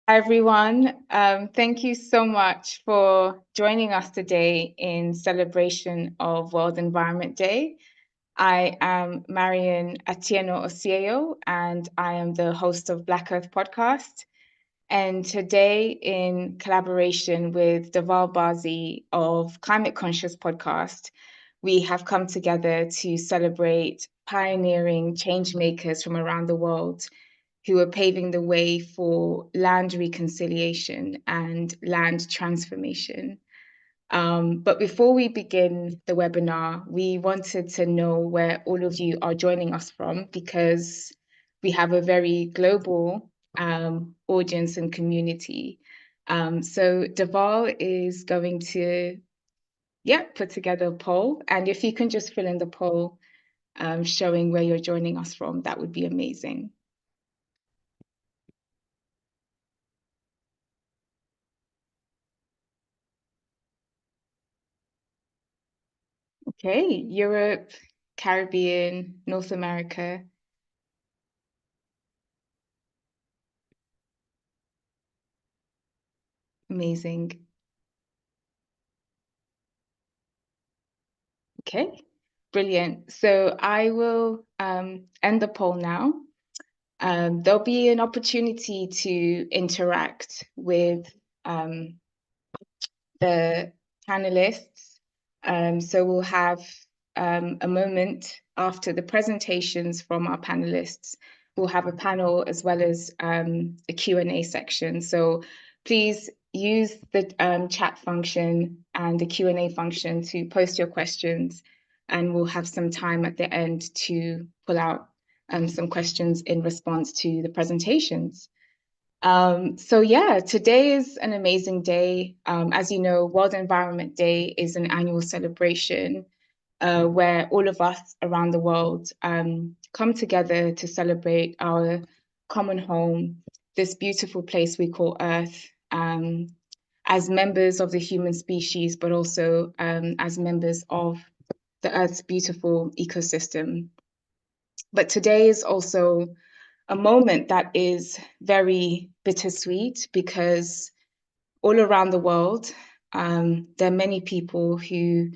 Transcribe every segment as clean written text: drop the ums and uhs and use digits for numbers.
Hi, everyone. Thank you so much for joining us today in celebration of World Environment Day. I am Marion Atieno Osieo, and I am the host of Black Earth Podcast. And today, in collaboration with Deval Bazi of Climate Conscious Podcast, we have come together to celebrate pioneering change makers from around the world who are paving the way for land reconciliation and land transformation. But before we begin the webinar, we wanted to know where all of you are joining us from, because we have a very global audience and community. So Deval is going to, put together a poll. And if you can just fill in the poll showing where you're joining us from, that would be amazing. Okay, Europe, Caribbean, North America. Amazing. Okay, brilliant. So I will end the poll now. There'll be an opportunity to interact with the panelists. So we'll have a moment after the presentations from our panelists. We'll have a panel as well as a Q&A section. So please use the chat function and the Q&A function to post your questions, and we'll have some time at the end to pull out some questions in response to the presentations. So yeah, today is an amazing day. As you know, World Environment Day is an annual celebration where all of us around the world come together to celebrate our common home, this beautiful place we call Earth, as members of the human species, but also as members of the Earth's beautiful ecosystem. But today is also a moment that is very bittersweet, because all around the world, there are many people who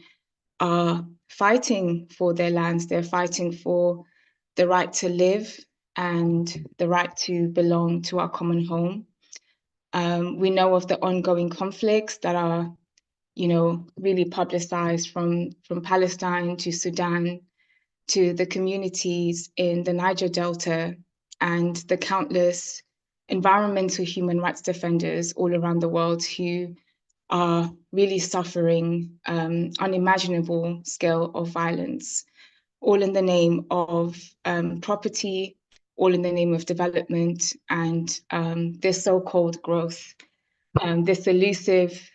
are fighting for their lands. They're fighting for the right to live and the right to belong to our common home. We know of the ongoing conflicts that are, really publicized from Palestine to Sudan to the communities in the Niger Delta and the countless environmental human rights defenders all around the world who are really suffering unimaginable scale of violence, all in the name of property, all in the name of development, and this so-called growth, this elusive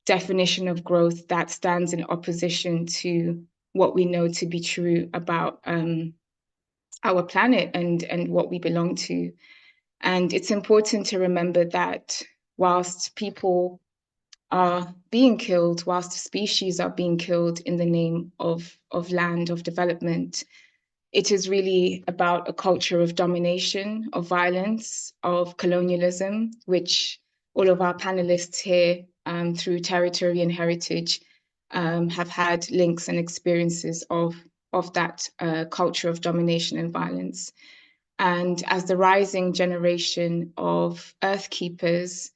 definition of growth that stands in opposition to what we know to be true about our planet and what we belong to. And it's important to remember that whilst people are being killed, whilst species are being killed in the name of land, of development, it is really about a culture of domination, of violence, of colonialism, which all of our panelists here through territory and heritage have had links and experiences of that culture of domination and violence. And as the rising generation of earth keepers,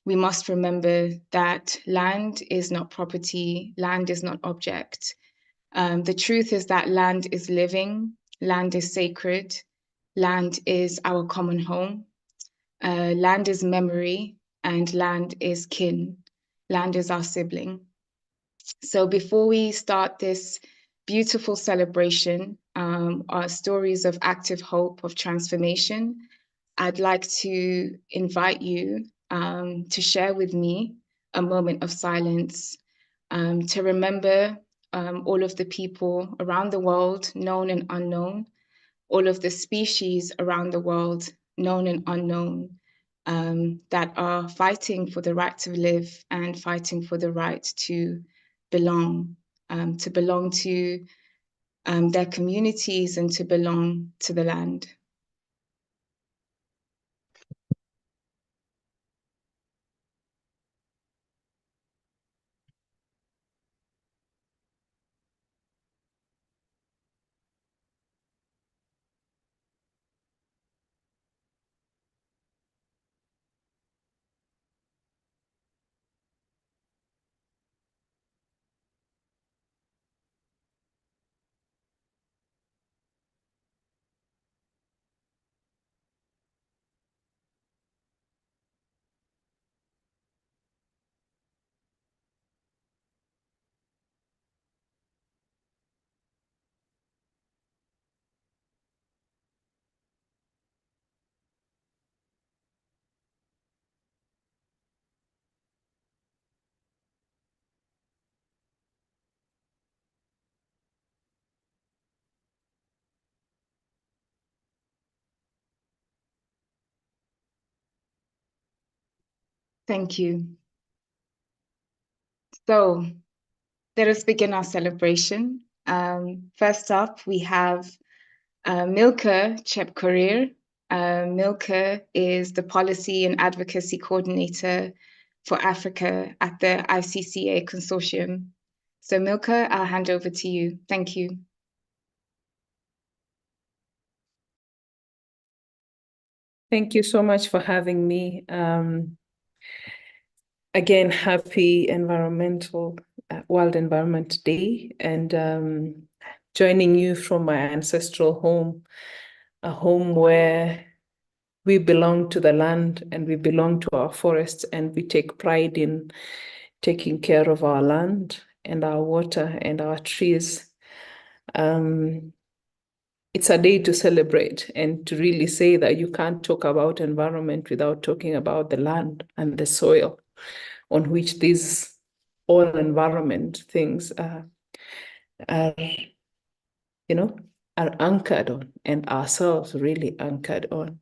we must remember that land is not property, land is not object. The truth is that land is living, land is sacred, land is our common home, land is memory, and land is kin, land is our sibling. So before we start this beautiful celebration, our stories of active hope, of transformation, I'd like to invite you to share with me a moment of silence, to remember all of the people around the world, known and unknown, all of the species around the world, known and unknown, that are fighting for the right to live and fighting for the right to belong to their communities and to belong to the land. Thank you. So let us begin our celebration. First up, we have Milka Chepkorir. Milka is the Policy and Advocacy Coordinator for Africa at the ICCA Consortium. So Milka, I'll hand over to you. Thank you. Thank you so much for having me. Again, happy World Environment Day, and joining you from my ancestral home, a home where we belong to the land and we belong to our forests, and we take pride in taking care of our land and our water and our trees. It's a day to celebrate and to really say that you can't talk about environment without talking about the land and the soil on which these all environment things are anchored on, and ourselves really anchored on.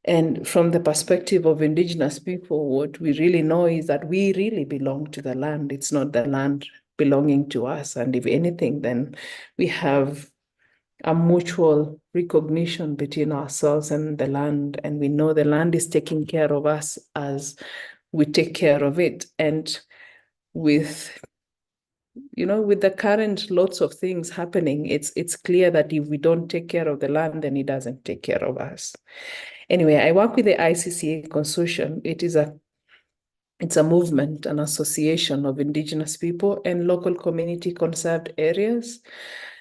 And from the perspective of Indigenous people, what we really know is that we really belong to the land. It's not the land belonging to us. And if anything, then we have a mutual recognition between ourselves and the land. And we know the land is taking care of us as we take care of it. And with the current lots of things happening, it's clear that if we don't take care of the land, then it doesn't take care of us. Anyway, I work with the ICCA Consortium. It's a movement, an association of Indigenous people and local community conserved areas.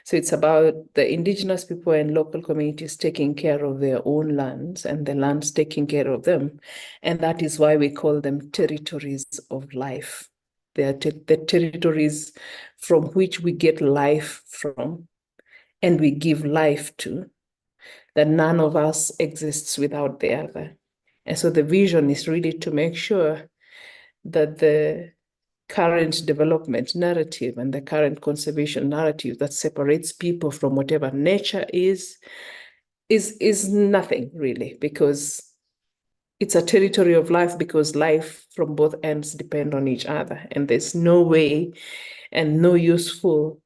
So it's about the Indigenous people and local communities taking care of their own lands and the lands taking care of them. And that is why we call them territories of life. They are the territories from which we get life from and we give life to, that none of us exists without the other. And so the vision is really to make sure that the current development narrative and the current conservation narrative that separates people from whatever nature is nothing really, because it's a territory of life, because life from both ends depend on each other, and there's no way and no useful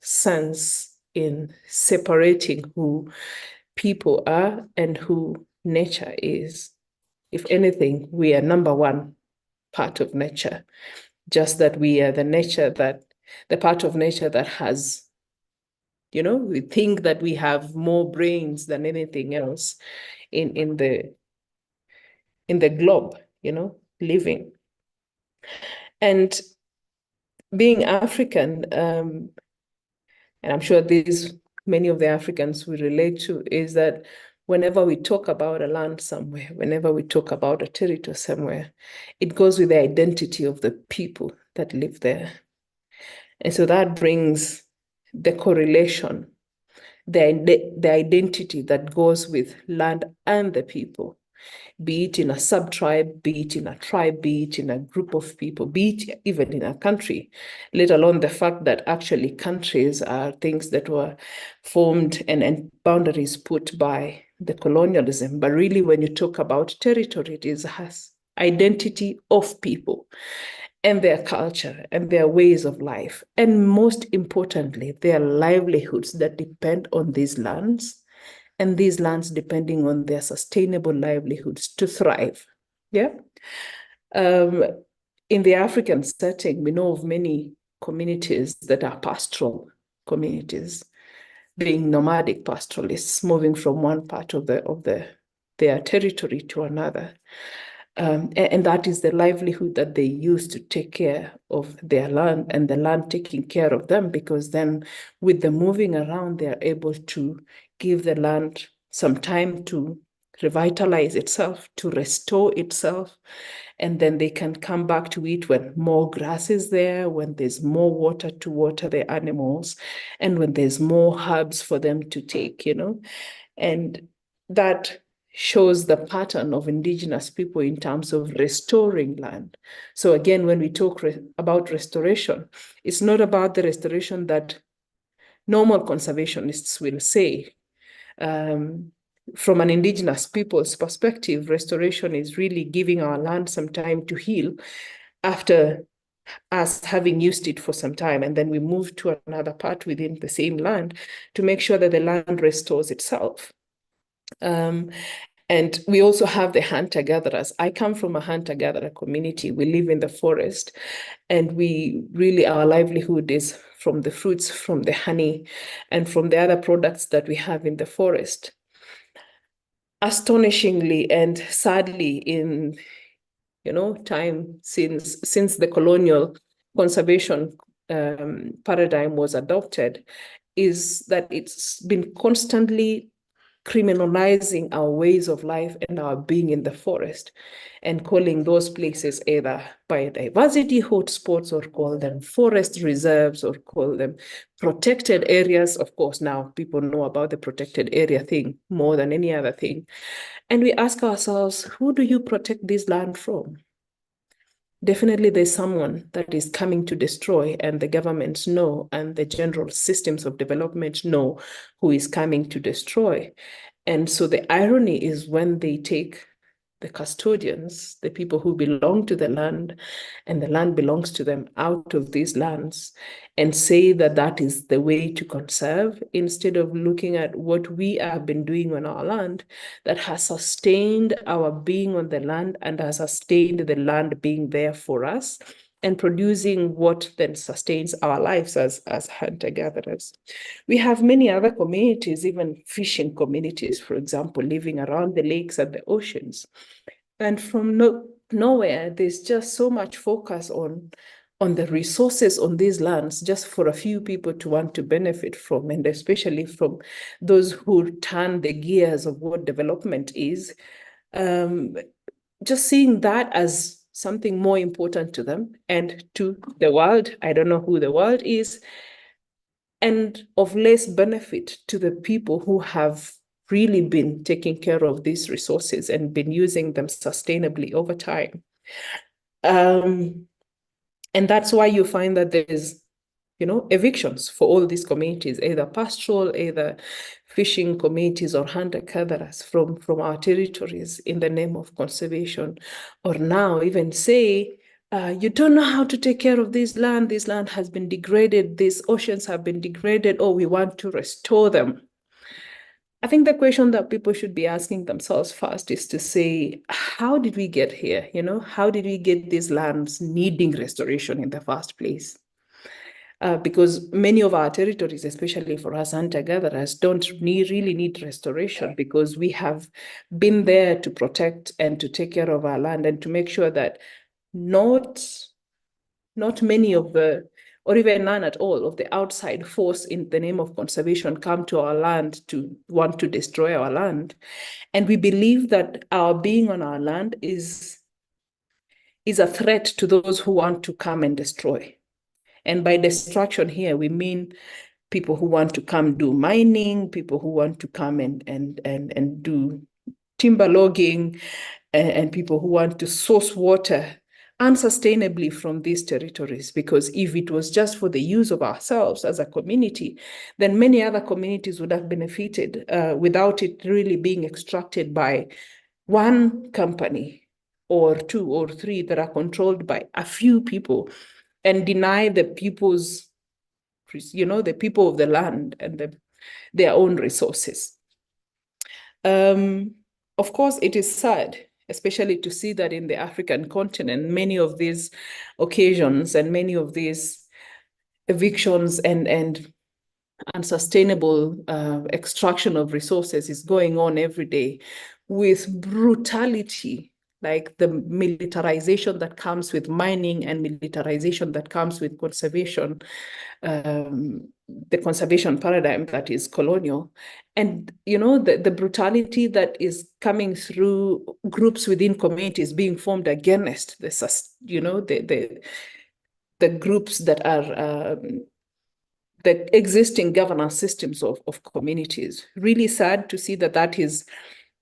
sense in separating who people are and who nature is. If anything, we are number one part of nature, just that we are the part of nature that has, we think that we have more brains than anything else in the globe, living. And being African, and I'm sure many of the Africans we relate to, is that whenever we talk about a land somewhere, whenever we talk about a territory somewhere, it goes with the identity of the people that live there. And so that brings the correlation, the identity that goes with land and the people, be it in a sub-tribe, be it in a tribe, be it in a group of people, be it even in a country, let alone the fact that actually countries are things that were formed and boundaries put by the colonialism. But really, when you talk about territory, it has identity of people and their culture and their ways of life. And most importantly, their livelihoods that depend on these lands, and these lands depending on their sustainable livelihoods to thrive. Yeah. In the African setting, we know of many communities that are pastoral communities, being nomadic pastoralists, moving from one part of their territory to another. And that is the livelihood that they use to take care of their land, and the land taking care of them, because then with the moving around, they're able to give the land some time to revitalize itself, to restore itself, and then they can come back to it when more grass is there, when there's more water to water the animals, and when there's more herbs for them to take, and that shows the pattern of Indigenous people in terms of restoring land. So again, when we talk about restoration, it's not about the restoration that normal conservationists will say, from an Indigenous people's perspective, restoration is really giving our land some time to heal after us having used it for some time. And then we move to another part within the same land to make sure that the land restores itself. And we also have the hunter-gatherers. I come from a hunter-gatherer community. We live in the forest, and we really, our livelihood is from the fruits, from the honey, and from the other products that we have in the forest. Astonishingly and sadly, in time since the colonial conservation paradigm was adopted, is that it's been constantly criminalizing our ways of life and our being in the forest, and calling those places either biodiversity hotspots, or call them forest reserves, or call them protected areas. Of course, now people know about the protected area thing more than any other thing. And we ask ourselves, who do you protect this land from? Definitely there's someone that is coming to destroy, and the governments know, and the general systems of development know who is coming to destroy. And so the irony is, when they take the custodians, the people who belong to the land, and the land belongs to them, out of these lands, and say that that is the way to conserve, instead of looking at what we have been doing on our land that has sustained our being on the land and has sustained the land being there for us, and producing what then sustains our lives as hunter-gatherers. We have many other communities, even fishing communities, for example, living around the lakes and the oceans. And from nowhere, there's just so much focus on the resources on these lands, just for a few people to want to benefit from, and especially from those who turn the gears of what development is, just seeing that as something more important to them and to the world. I don't know who the world is, and of less benefit to the people who have really been taking care of these resources and been using them sustainably over time. And that's why you find that there's, evictions for all these communities, either pastoral, either fishing communities, or hunter-gatherers from our territories, in the name of conservation. Or now even say, you don't know how to take care of this land has been degraded, these oceans have been degraded, oh, we want to restore them. I think the question that people should be asking themselves first is to say, how did we get here? How did we get these lands needing restoration in the first place? Because many of our territories, especially for us hunter-gatherers, don't really need restoration, because we have been there to protect and to take care of our land, and to make sure that not many of the, or even none at all, of the outside force in the name of conservation come to our land to want to destroy our land. And we believe that our being on our land is a threat to those who want to come and destroy. And by destruction here, we mean people who want to come do mining, people who want to come and do timber logging, and people who want to source water unsustainably from these territories. Because if it was just for the use of ourselves as a community, then many other communities would have benefited without it really being extracted by one company or two or three that are controlled by a few people, and deny the people's, the people of the land and their own resources. Of course, it is sad, especially to see that in the African continent, many of these occasions and many of these evictions and unsustainable extraction of resources is going on every day with brutality, like the militarization that comes with mining and militarization that comes with conservation, the conservation paradigm that is colonial. And, the brutality that is coming through groups within communities being formed against the groups that are the existing governance systems of communities. Really sad to see that is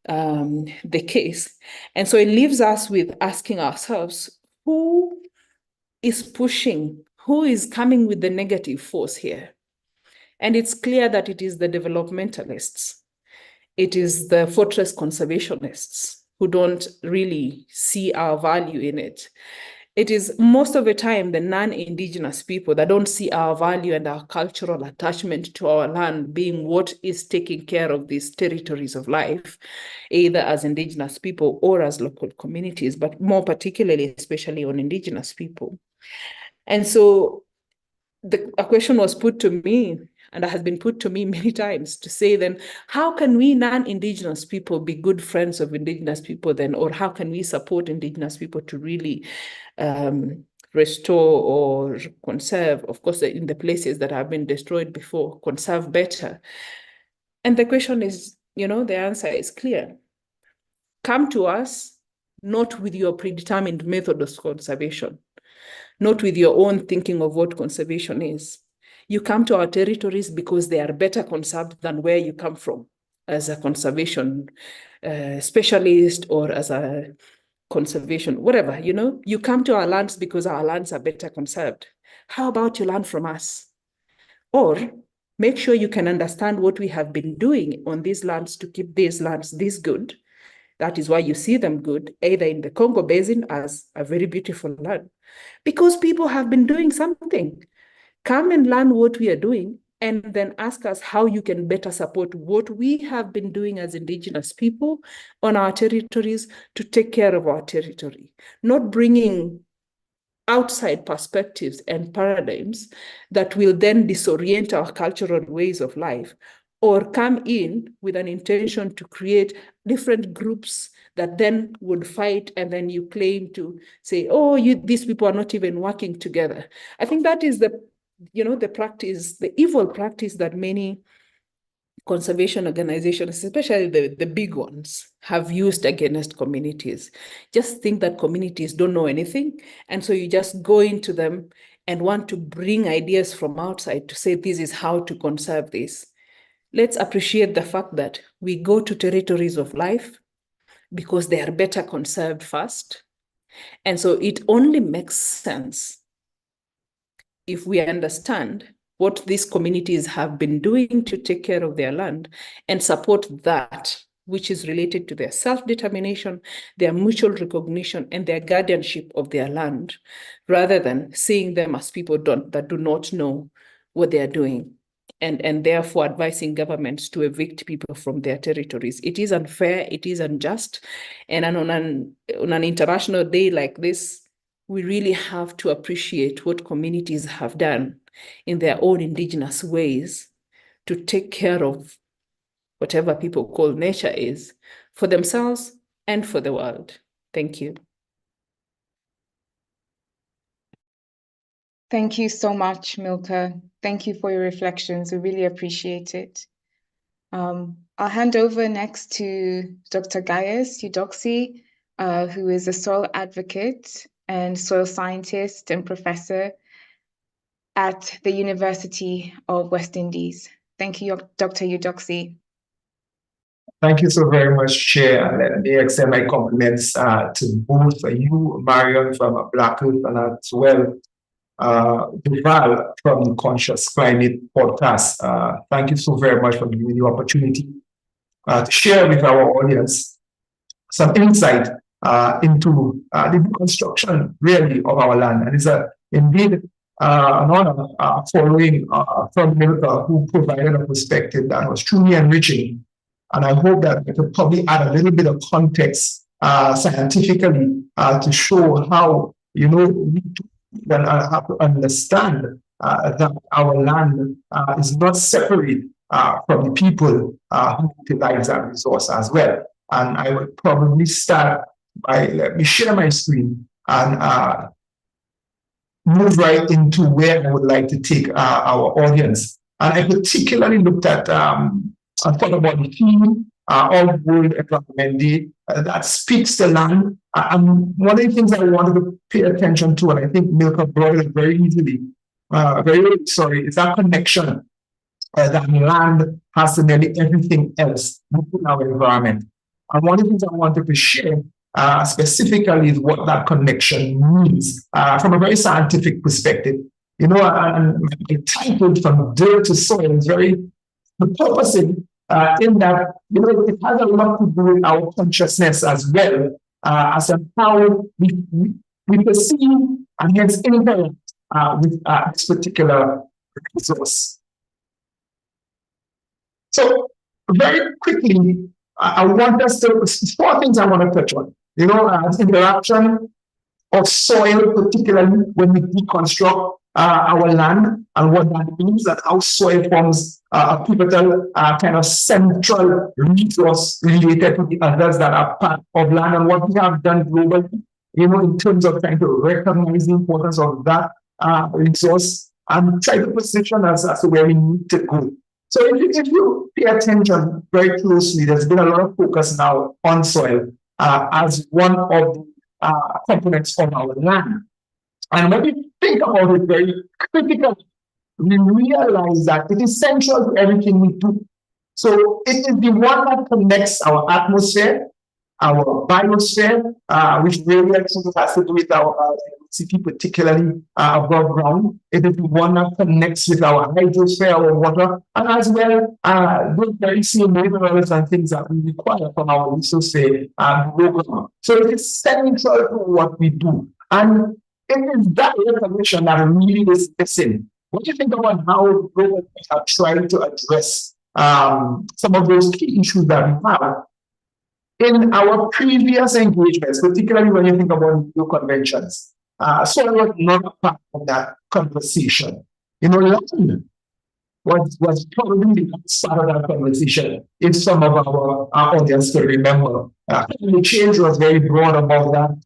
the case. And so it leaves us with asking ourselves, who is pushing, who is coming with the negative force here? And it's clear that it is the developmentalists. it is the fortress conservationists who don't really see our value in it. It is most of the time the non-Indigenous people that don't see our value and our cultural attachment to our land being what is taking care of these territories of life, either as Indigenous people or as local communities, but more particularly, especially on Indigenous people. And so a question was put to me, and it has been put to me many times, to say then, how can we non-Indigenous people be good friends of Indigenous people then, or how can we support Indigenous people to really restore or conserve, of course, in the places that have been destroyed before, conserve better? And the question is, the answer is clear. Come to us, not with your predetermined method of conservation, not with your own thinking of what conservation is. You come to our territories because they are better conserved than where you come from as a conservation specialist or as a conservation, whatever, you come to our lands because our lands are better conserved. How about you learn from us? Or make sure you can understand what we have been doing on these lands to keep these lands this good. That is why you see them good, either in the Congo Basin as a very beautiful land, because people have been doing something. Come and learn what we are doing, and then ask us how you can better support what we have been doing as Indigenous people on our territories to take care of our territory, not bringing outside perspectives and paradigms that will then disorient our cultural ways of life, or come in with an intention to create different groups that then would fight, and then you claim to say, oh, these people are not even working together. I think that is the practice, the evil practice that many conservation organizations, especially the big ones, have used against communities. Just think that communities don't know anything, and so you just go into them and want to bring ideas from outside to say this is how to conserve this. Let's appreciate the fact that we go to territories of life because they are better conserved first. And so it only makes sense if we understand what these communities have been doing to take care of their land and support that which is related to their self-determination, their mutual recognition, and their guardianship of their land, rather than seeing them as people that do not know what they are doing, and therefore advising governments to evict people from their territories. It is unfair, it is unjust, and on an international day like this, we really have to appreciate what communities have done in their own Indigenous ways to take care of whatever people call nature is, for themselves and for the world. Thank you. Thank you so much, Milka. Thank you for your reflections. We really appreciate it. I'll hand over next to Dr. Gaius Eudoxie, who is a soil advocate and soil scientist and professor at the University of West Indies. Thank you, Dr. Eudoxie. Thank you so very much, Chair. And let me extend my compliments to both you, Marion, from Black Earth, and as well Duval from the Conscious Climate podcast. Thank you so very much for giving me the opportunity to share with our audience some insight into the reconstruction, really, of our land. And it's indeed an honor following from Milka, who provided a perspective that was truly enriching. And I hope that we could probably add a little bit of context scientifically to show how, we have to understand that our land is not separate from the people who utilize that resource as well. And I would probably start by, let me share my screen and move right into where I would like to take our audience. And I particularly looked at I thought about the theme of World Environment Day that speaks to land. And one of the things I wanted to pay attention to, and I think Milka brought it very easily, is that connection that land has to nearly everything else within our environment. And one of the things I wanted to share specifically is what that connection means from a very scientific perspective. And my title, From Dirt to Soil, is very purposing in that, it has a lot to do with our consciousness as well, as to how we perceive and hence interact with this particular resource. So very quickly, I want us to, 4 things I want to touch on. Interaction of soil, particularly when we deconstruct our land and what that means, and how soil forms a pivotal kind of central resource related to the others that are part of land, and what we have done globally, in terms of trying to recognize the importance of that resource and try to position us as to where we need to go. So if you pay attention very closely, there's been a lot of focus now on soil as one of the components of our land. And when we think about it very critically, we realize that it is central to everything we do. So it is the one that connects our atmosphere, our biosphere, which really actually has to do with our city, particularly above ground. It is the one that connects with our hydrosphere, our water, and as well those very same minerals and things that we require from our resource below ground. So it is central to what we do. And it is that recognition that really is missing. What do you think about how we have tried to address some of those key issues that we have in our previous engagements, particularly when you think about new conventions? Soil was not a part of that conversation. Land was probably the start of that conversation, if some of our audience can remember. The change was very broad about that.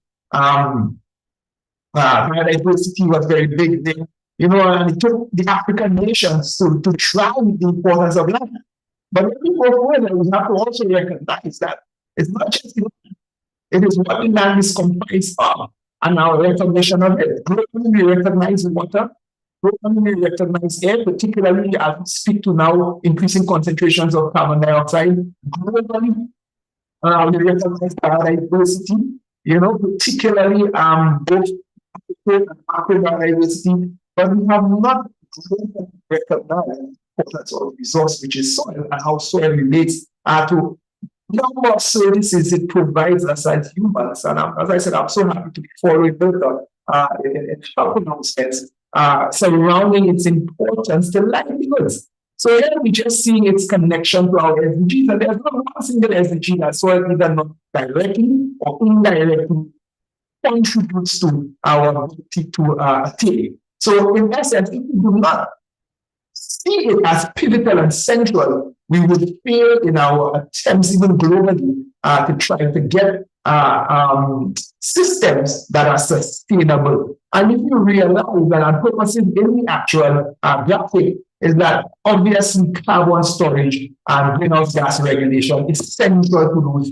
Biodiversity was very big there, and it took the African nations to try the importance of land. But when we go further, we have to also recognize that it's not just the land, it is what the land is comprised of, and our recognition of it. Globally, we recognize water, globally, we recognize air, particularly as we speak to now increasing concentrations of carbon dioxide. Globally, we recognize biodiversity, particularly both and biodiversity, but we have not recognized importance of resource, which is soil, and how soil relates to number of services it provides us as humans. And as I said, I'm so happy to be following Milka in helping those things surrounding its importance to livelihoods. So here we're just seeing its connection to our SDGs, and there's not one single SDG that soil either not directly or indirectly contributes to our ability to attain. So in essence, if we do not see it as pivotal and central, we would fail in our attempts, even globally, to try to get systems that are sustainable. And if you realize that our purpose in the actual graphic is that obviously carbon storage and greenhouse gas regulation is central to those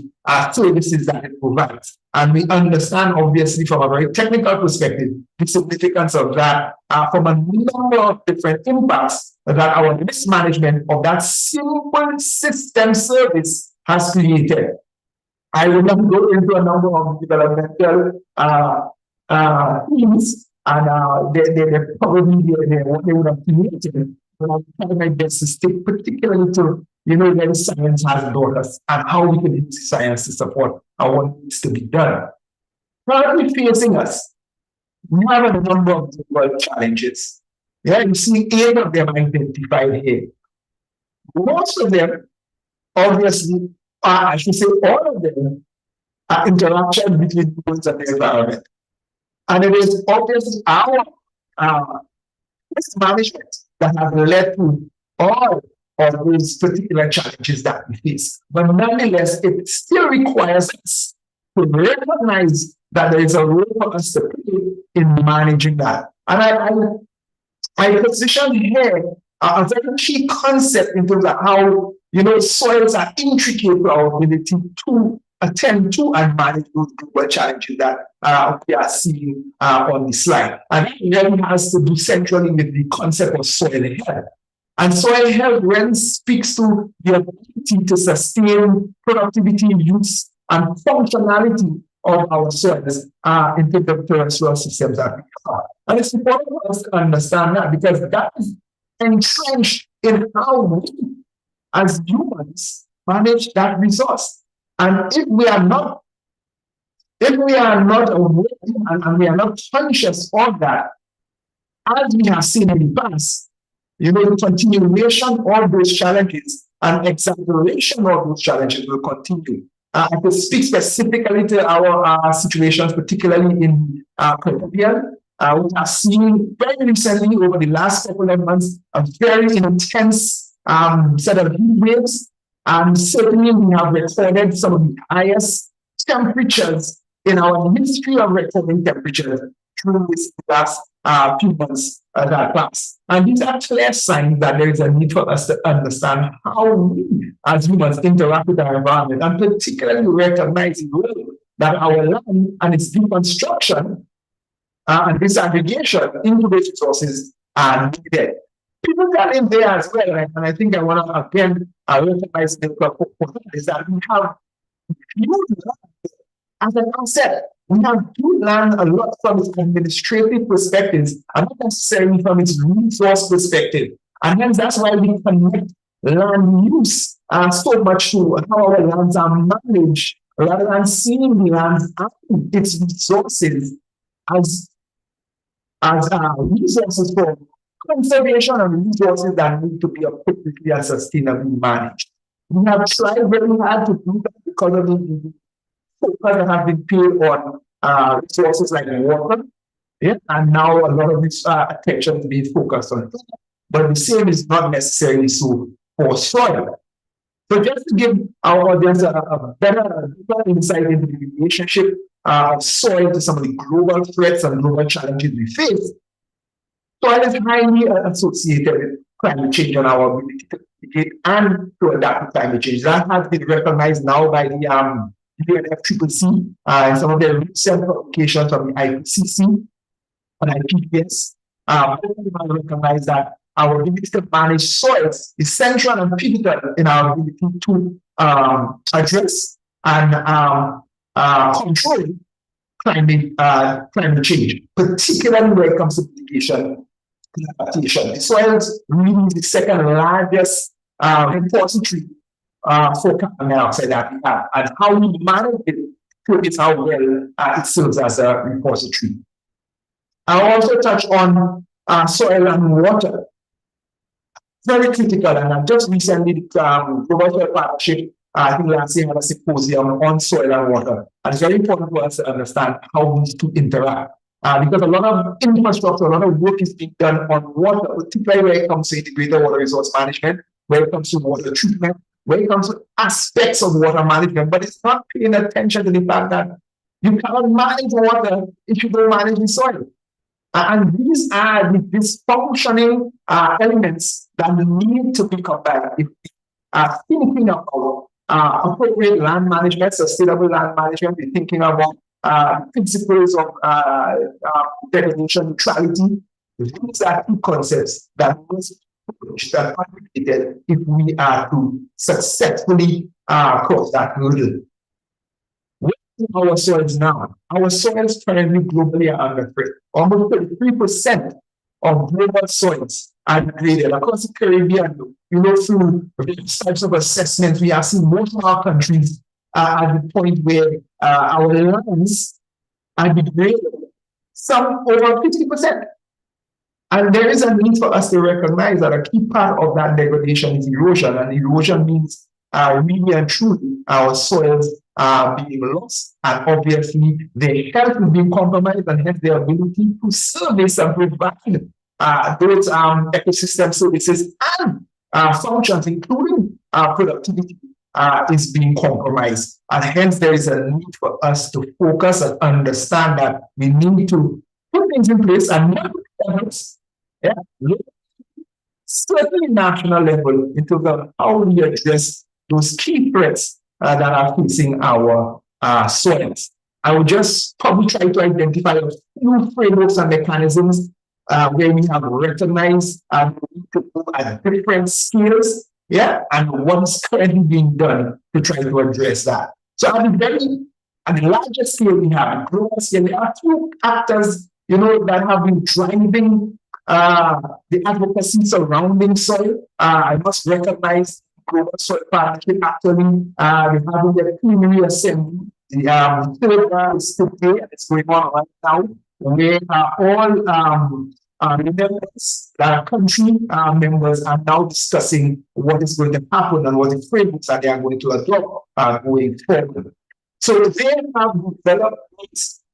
services that it provides. And we understand, obviously, from a very technical perspective, the significance of that from a number of different impacts that our mismanagement of that simple system service has created. I will not go into a number of developmental themes, and they probably what they would have created. But I'll try my best to stick particularly to where science has brought us and how we can use science to support what needs to be done. Currently facing us, we have a number of global challenges. Yeah, you see 8 of them identified here. Most of them, obviously, I should say all of them, are interaction between humans and the environment. And it is obviously our mismanagement that has led to all of those particular challenges that we face. But nonetheless, it still requires us to recognize that there is a role for us to play in managing that. And I position here a very key concept in terms of how soils are intricate to our ability to attend to and manage those global challenges that we are seeing on the slide. And it really has to do centrally with the concept of soil health. And soil health really speaks to the ability to sustain productivity, use, and functionality of our soils in terms of current soil systems that we have. And it's important for us to understand that, because that is entrenched in how we as humans manage that resource. And if we are not aware and we are not conscious of that, as we have seen in the past, the continuation of those challenges and exaggeration of those challenges will continue. I could speak specifically to our situations, particularly in Caribbean. We have seen very recently, over the last couple of months, a very intense set of heat waves. And certainly we have recorded some of the highest temperatures in our history of recording temperatures through this last few months that passed. And these are clear signs that there is a need for us to understand how we as humans interact with our environment, and particularly recognizing that our land and its deconstruction and disaggregation into those resources are needed. People got in there as well, and I think I want to again recognize is that we have huge land as a concept. We have to learn a lot from its administrative perspectives and not necessarily from its resource perspective. And hence that's why we connect land use so much to how our lands are managed, rather than seeing the lands and its resources as resources for conservation and resources that need to be appropriately and sustainably managed. We have tried very hard to do that because of the focus that have been paid on resources like water, and now a lot of this attention is being focused on it. But the same is not necessarily so for soil. So just to give our audience a better insight into the relationship of soil to some of the global threats and global challenges we face, soil is highly associated with climate change and our ability to mitigate and to adapt to climate change. That has been recognized now by the UNFCCC and some of the recent publications from the IPCC and IPPS. We recognize that our ability to manage soils is central and pivotal in our ability to address and control climate change, particularly when it comes to mitigation and adaptation. The soils really is the second largest repository for carbon dioxide that we have, and how we manage it is how well it serves as a repository. I'll also touch on soil and water. Very critical, and I've just recently Global Soil Partnership, I think last year had a symposium on soil and water. And it's very important for us to understand how these two interact. Because a lot of infrastructure, a lot of work is being done on water, particularly when it comes to integrated water resource management, when it comes to water treatment, when it comes to aspects of water management, but it's not paying attention to the fact that you cannot manage water if you don't manage the soil. And these are the dysfunctioning elements that we need to pick up by if we are thinking about appropriate land management, sustainable land management. We're thinking about principles of degradation neutrality. These are key concepts that must be complicated if we are to successfully cross that hurdle. Our soils now. Our soils currently globally are under threat. Almost 33% of global soils are degraded across the Caribbean. Through various types of assessments, we have seen most of our countries at the point where our lands are degraded, some over 50%. And there is a need for us to recognize that a key part of that degradation is erosion, and erosion means really and truly our soils being lost, and obviously their health is being compromised, and hence their ability to service and provide those ecosystem services and functions, including productivity, is being compromised. And hence there is a need for us to focus and understand that we need to put things in place and not certainly national level in terms of how we address those key threats that are facing our soils. I will just probably try to identify a few frameworks and mechanisms where we have recognized and we need to go at different scales, and what's currently being done to try to address that. So at the largest scale we have, global scale, there are two actors, that have been driving the advocacy surrounding soil. I must recognize Global Soil Partnership actually having their plenary assembly. The third one is today, and it's going on right now, where all members, country members are now discussing what is going to happen and what the frameworks that they are going to adopt going forward. So they have developed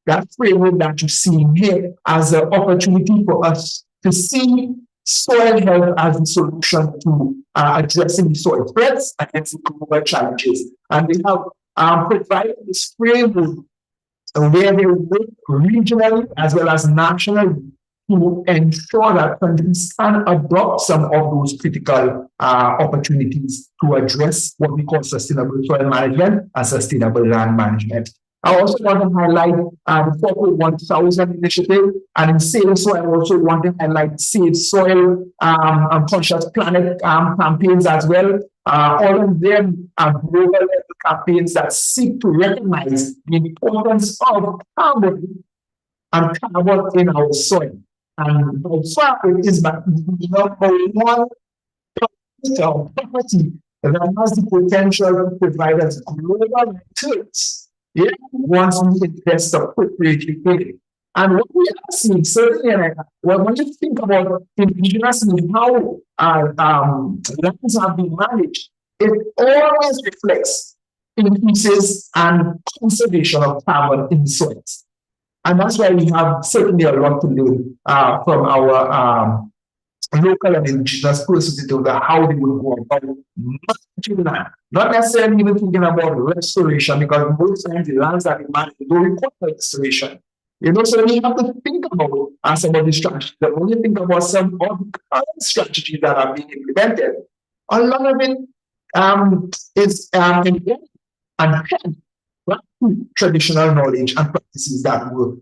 that framework that you see here as an opportunity for us to see soil health as the solution to addressing the soil threats against the global challenges. And they have provided this framework where they work regionally as well as nationally to ensure that countries can adopt some of those critical opportunities to address what we call sustainable soil management and sustainable land management. I also want to highlight the Corporate 1000 initiative, and in Save Soil, I also want to highlight Save Soil and Conscious Planet campaigns as well. All of them are global level campaigns that seek to recognize the importance of carbon and carbon in our soil. And by far, it is the number one property that has the potential to provide us global returns. Yeah, once we invest appropriately in it. And what we are seeing, certainly, when you think about Indigenous and how lands have been managed, it always reflects increases and conservation of carbon in soils. And that's why we have certainly a lot to learn from our local and Indigenous persons in terms of how they will go about managing land. Not necessarily even thinking about restoration, because most times the lands that we manage don't require restoration. You know, so we have to think about some of the strategies. But when you think about some of the current strategies that are being implemented, a lot of it is important and traditional knowledge and practices that were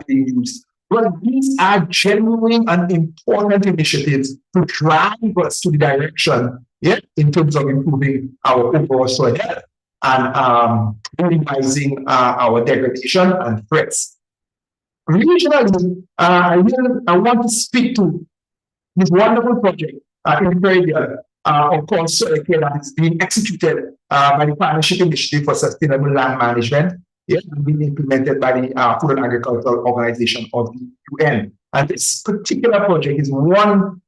being used. But these are genuine and important initiatives to drive us to the direction, in terms of improving our overall soil health and minimizing our degradation and threats. Regionally, I want to speak to this wonderful project in Caribbean, of course, soil care that is being executed by the Partnership Initiative for Sustainable Land Management. Being implemented by the Food and Agricultural Organization of the UN. And this particular project is one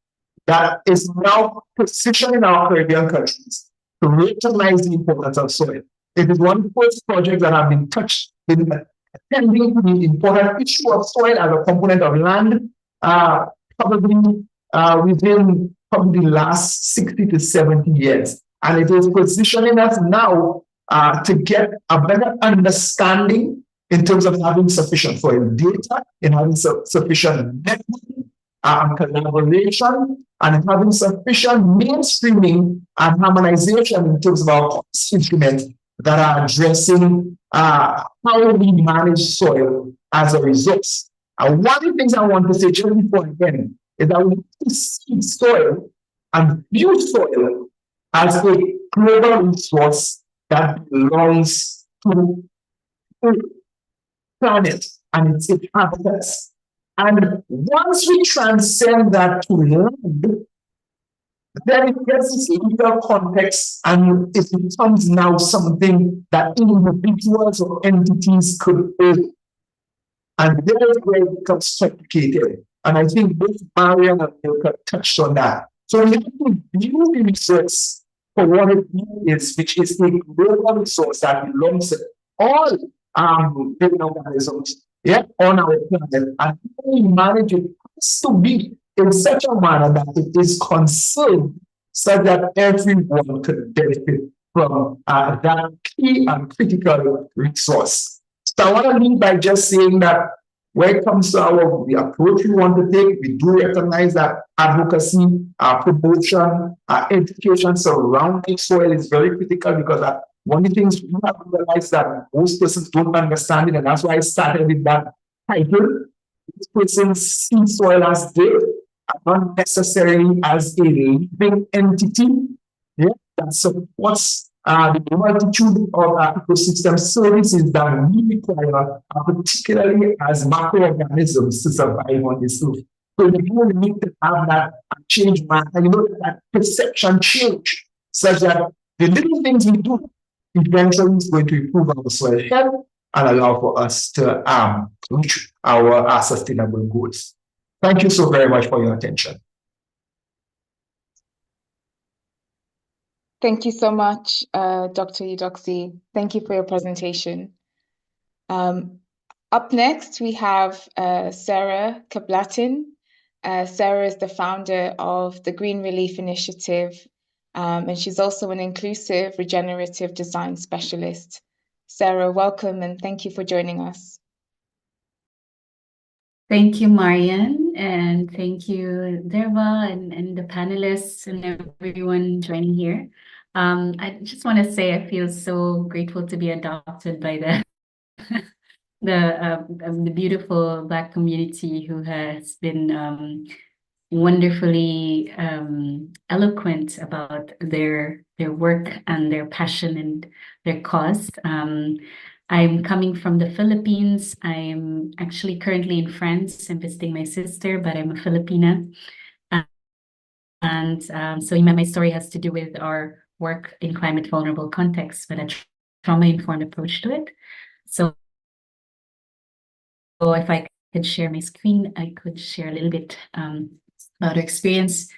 that is now positioned in our Caribbean countries to recognize the importance of soil. It is one of the first projects that have been touched in attending to the important issue of soil as a component of land, probably within the last 60 to 70 years. And it is positioning us now to get a better understanding in terms of having sufficient soil data, in having sufficient networking, collaboration, and having sufficient mainstreaming and harmonization in terms of our instruments that are addressing how we manage soil as a resource. And one of the things I want to say just before again is that we need to see soil and view soil as a global resource that belongs to the planet and its inhabitants. And once we transcend that to land, then it gets this legal context and it becomes now something that individuals or entities could own. And there's where it becomes complicated. And I think both Marian and Milka touched on that. So we have to view the resource for what it is, which is a global resource that belongs to all living organisms on our planet. And we manage it has to be in such a manner that it is conserved so that everyone could benefit from that key and critical resource. So I want to leave by just saying that when it comes to the approach we want to take, we do recognize that advocacy, promotion, education surrounding soil is very critical, because one of the things we have to realize that most persons don't understand it, and that's why I started with that title. These persons see soil as dead, not necessarily as a living entity that supports the multitude of ecosystem services that we require, particularly as macroorganisms, to survive on this earth. So we really need to have that change, that perception change such that the little things we do eventually is going to improve our soil health and allow for us to reach our sustainable goals. Thank you so very much for your attention. Thank you so much, Dr. Eudoxie. Thank you for your presentation. Up next, we have Sarah Queblatin. Sarah is the founder of the Green Relief Initiative, and she's also an inclusive regenerative design specialist. Sarah, welcome and thank you for joining us. Thank you, Marian, and thank you, Derva, and the panelists and everyone joining here. I just want to say I feel so grateful to be adopted by the beautiful Black community who has been wonderfully eloquent about their work and their passion and their cause. I'm coming from the Philippines. I'm actually currently in France. I'm visiting my sister, but I'm a Filipina. And so my story has to do with our work in climate vulnerable contexts, but a trauma-informed approach to it. So if I could share my screen, I could share a little bit about our experience.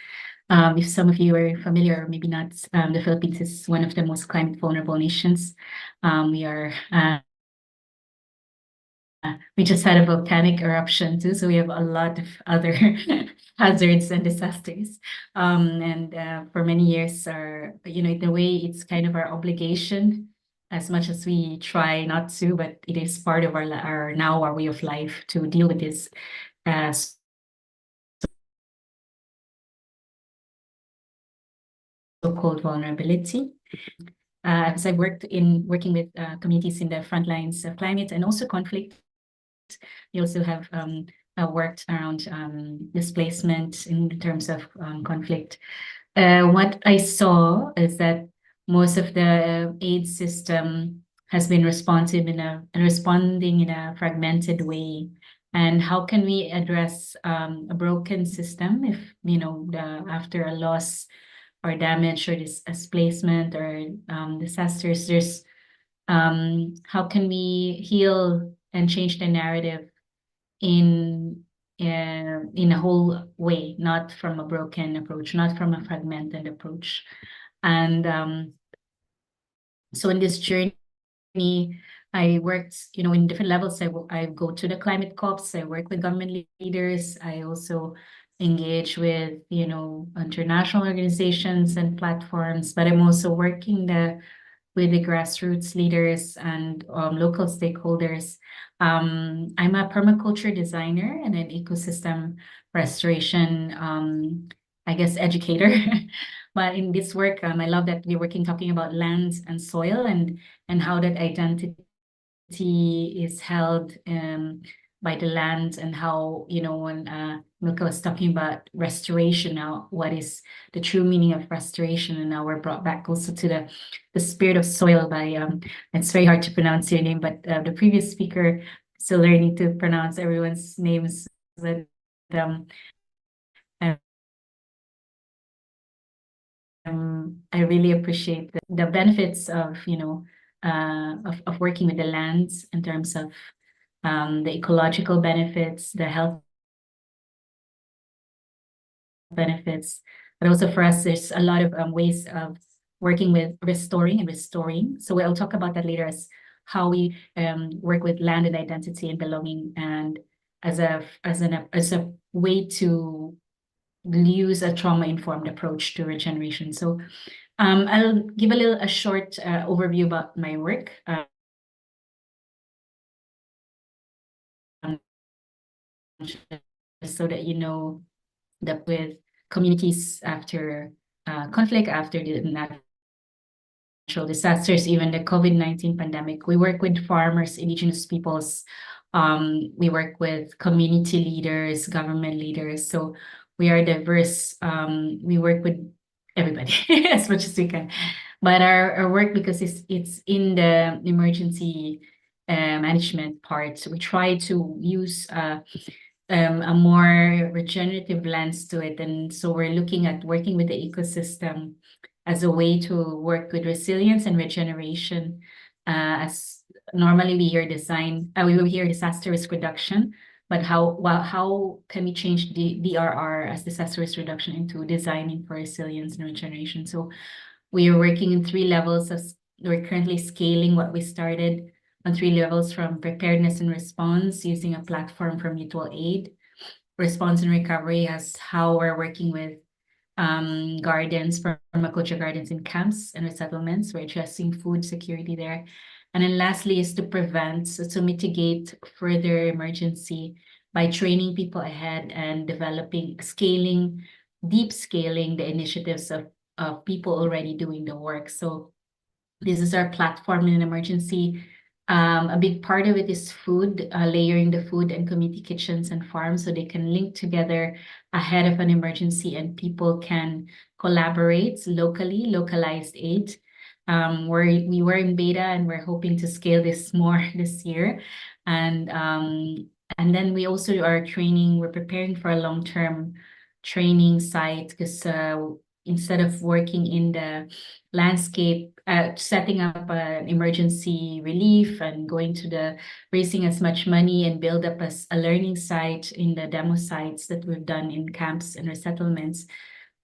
If some of you are familiar, or maybe not, the Philippines is one of the most climate vulnerable nations. We just had a volcanic eruption too, so we have a lot of other hazards and disasters. For many years, in a way, it's kind of our obligation, as much as we try not to, but it is part of our way of life to deal with this so-called vulnerability. As I've working with communities in the front lines of climate and also conflict, we also have worked around displacement in terms of conflict. What I saw is that most of the aid system has been responding in a fragmented way. And how can we address a broken system if, after a loss or damage or displacement or disasters, there's how can we heal and change the narrative in a whole way, not from a broken approach, not from a fragmented approach. And so in this journey, I worked, in different levels. I go to the climate COPs, I work with government leaders, I also engage with, international organizations and platforms, but I'm also working with the grassroots leaders and local stakeholders. I'm a permaculture designer and an ecosystem restoration, educator. But in this work, I love that we're talking about land and soil and how that identity is held by the land, and how, when Milka was talking about restoration, now what is the true meaning of restoration, and now we're brought back also to the spirit of soil by it's very hard to pronounce your name, but the previous speaker, still learning to pronounce everyone's names, but I really appreciate the benefits of of working with the lands in terms of the ecological benefits, the health benefits, but also for us, there's a lot of ways of working with restoring. So we'll talk about that later, as how we work with land and identity and belonging, and as a way to use a trauma-informed approach to regeneration. So I'll give a short overview about my work. So that that with communities after conflict, after the natural disasters, even the COVID-19 pandemic, we work with farmers, indigenous peoples. We work with community leaders, government leaders. So we are diverse. We work with everybody as much as we can. But our work, because it's in the emergency management part, we try to use a more regenerative lens to it. And so we're looking at working with the ecosystem as a way to work with resilience and regeneration. As normally we hear we will hear disaster risk reduction, but how can we change the DRR as disaster risk reduction into designing for resilience and regeneration? So we are working in 3 levels we're currently scaling what we started on 3 levels, from preparedness and response using a platform for mutual aid. Response and recovery as how we're working with gardens, permaculture gardens in camps and resettlements. We're addressing food security there. And then lastly is to prevent, so to mitigate further emergency by training people ahead and deep scaling the initiatives of people already doing the work. So this is our platform in an emergency. A big part of it is food, layering the food and community kitchens and farms so they can link together ahead of an emergency and people can collaborate locally, localized aid. We were in beta and we're hoping to scale this more this year. And then we also are we're preparing for a long-term training site because instead of working in the landscape, setting up an emergency relief and raising as much money and build up a learning site in the demo sites that we've done in camps and resettlements,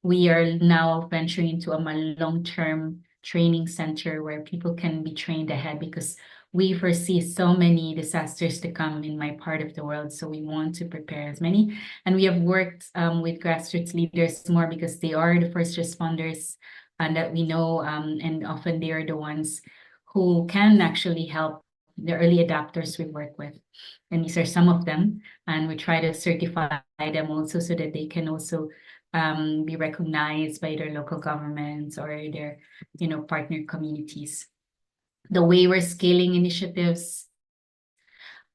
we are now venturing into a long-term training center where people can be trained ahead because we foresee so many disasters to come in my part of the world. So we want to prepare as many. And we have worked with grassroots leaders more because they are the first responders and that we know, and often they are the ones who can actually help the early adopters we work with. And these are some of them. And we try to certify them also so that they can also be recognized by their local governments or their, partner communities. The way we're scaling initiatives,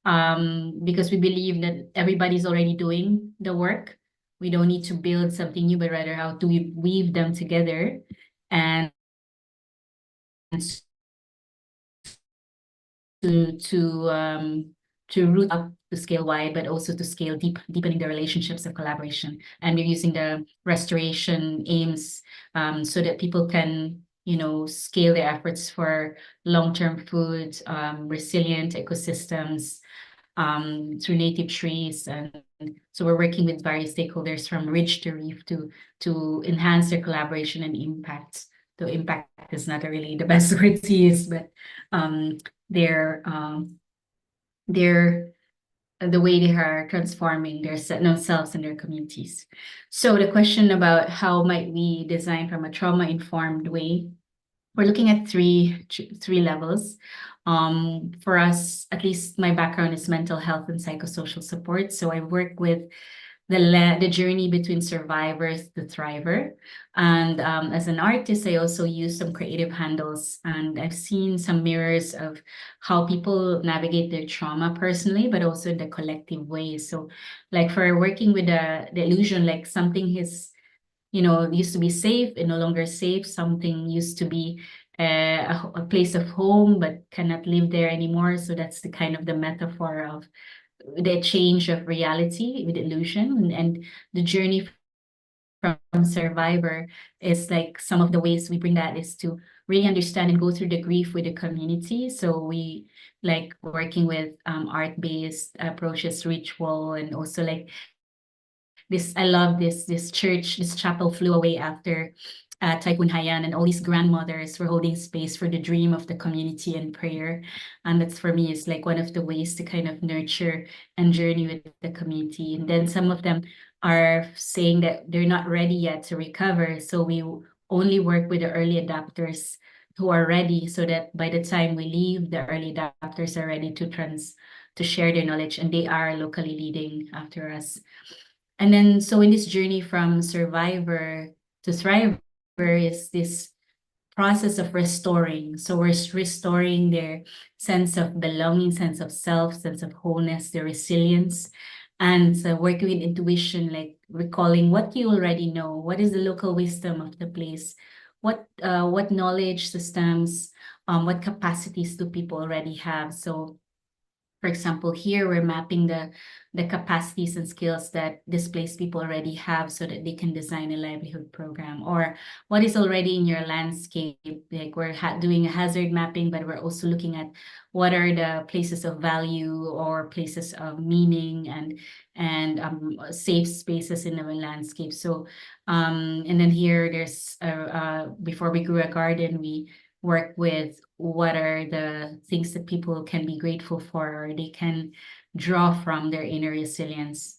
because we believe that everybody's already doing the work. We don't need to build something new, but rather how do we weave them together and to root up to scale wide, but also to scale deepening the relationships of collaboration. And we're using the restoration aims so that people can, scale their efforts for long-term food, resilient ecosystems through native trees. And so we're working with various stakeholders from ridge to reef to enhance their collaboration and impact. The impact is not really the best word to use, but they're the way they are transforming themselves and their communities. So the question about how might we design from a trauma-informed way, we're looking at three levels. For us, at least my background is mental health and psychosocial support. So I work with the journey between survivors to thriver. And as an artist, I also use some creative handles, and I've seen some mirrors of how people navigate their trauma personally, but also in the collective way. So like for working with the illusion, like something used to be safe and no longer safe. Something used to be a place of home, but cannot live there anymore. So that's the kind of the metaphor of the change of reality with illusion, and the journey from survivor is like some of the ways we bring that is to really understand and go through the grief with the community. So we like working with art-based approaches, ritual, and also like this. I love this chapel flew away after Typhoon Haiyan, and all these grandmothers were holding space for the dream of the community and prayer. And that's for me is like one of the ways to kind of nurture and journey with the community. And then some of them are saying that they're not ready yet to recover. So we only work with the early adopters who are ready, so that by the time we leave, the early adopters are ready to share their knowledge, and they are locally leading after us. And then so in this journey from survivor to thriver is this process of restoring. So we're restoring their sense of belonging, sense of self, sense of wholeness, their resilience, and so working with intuition, like recalling what you already know, what is the local wisdom of the place, what knowledge systems, what capacities do people already have. So For example, here we're mapping the capacities and skills that displaced people already have so that they can design a livelihood program, or what is already in your landscape. Like we're doing a hazard mapping, but we're also looking at what are the places of value or places of meaning and safe spaces in the landscape. So, and then here there's, before we grew a garden, we work with what are the things that people can be grateful for or they can draw from their inner resilience.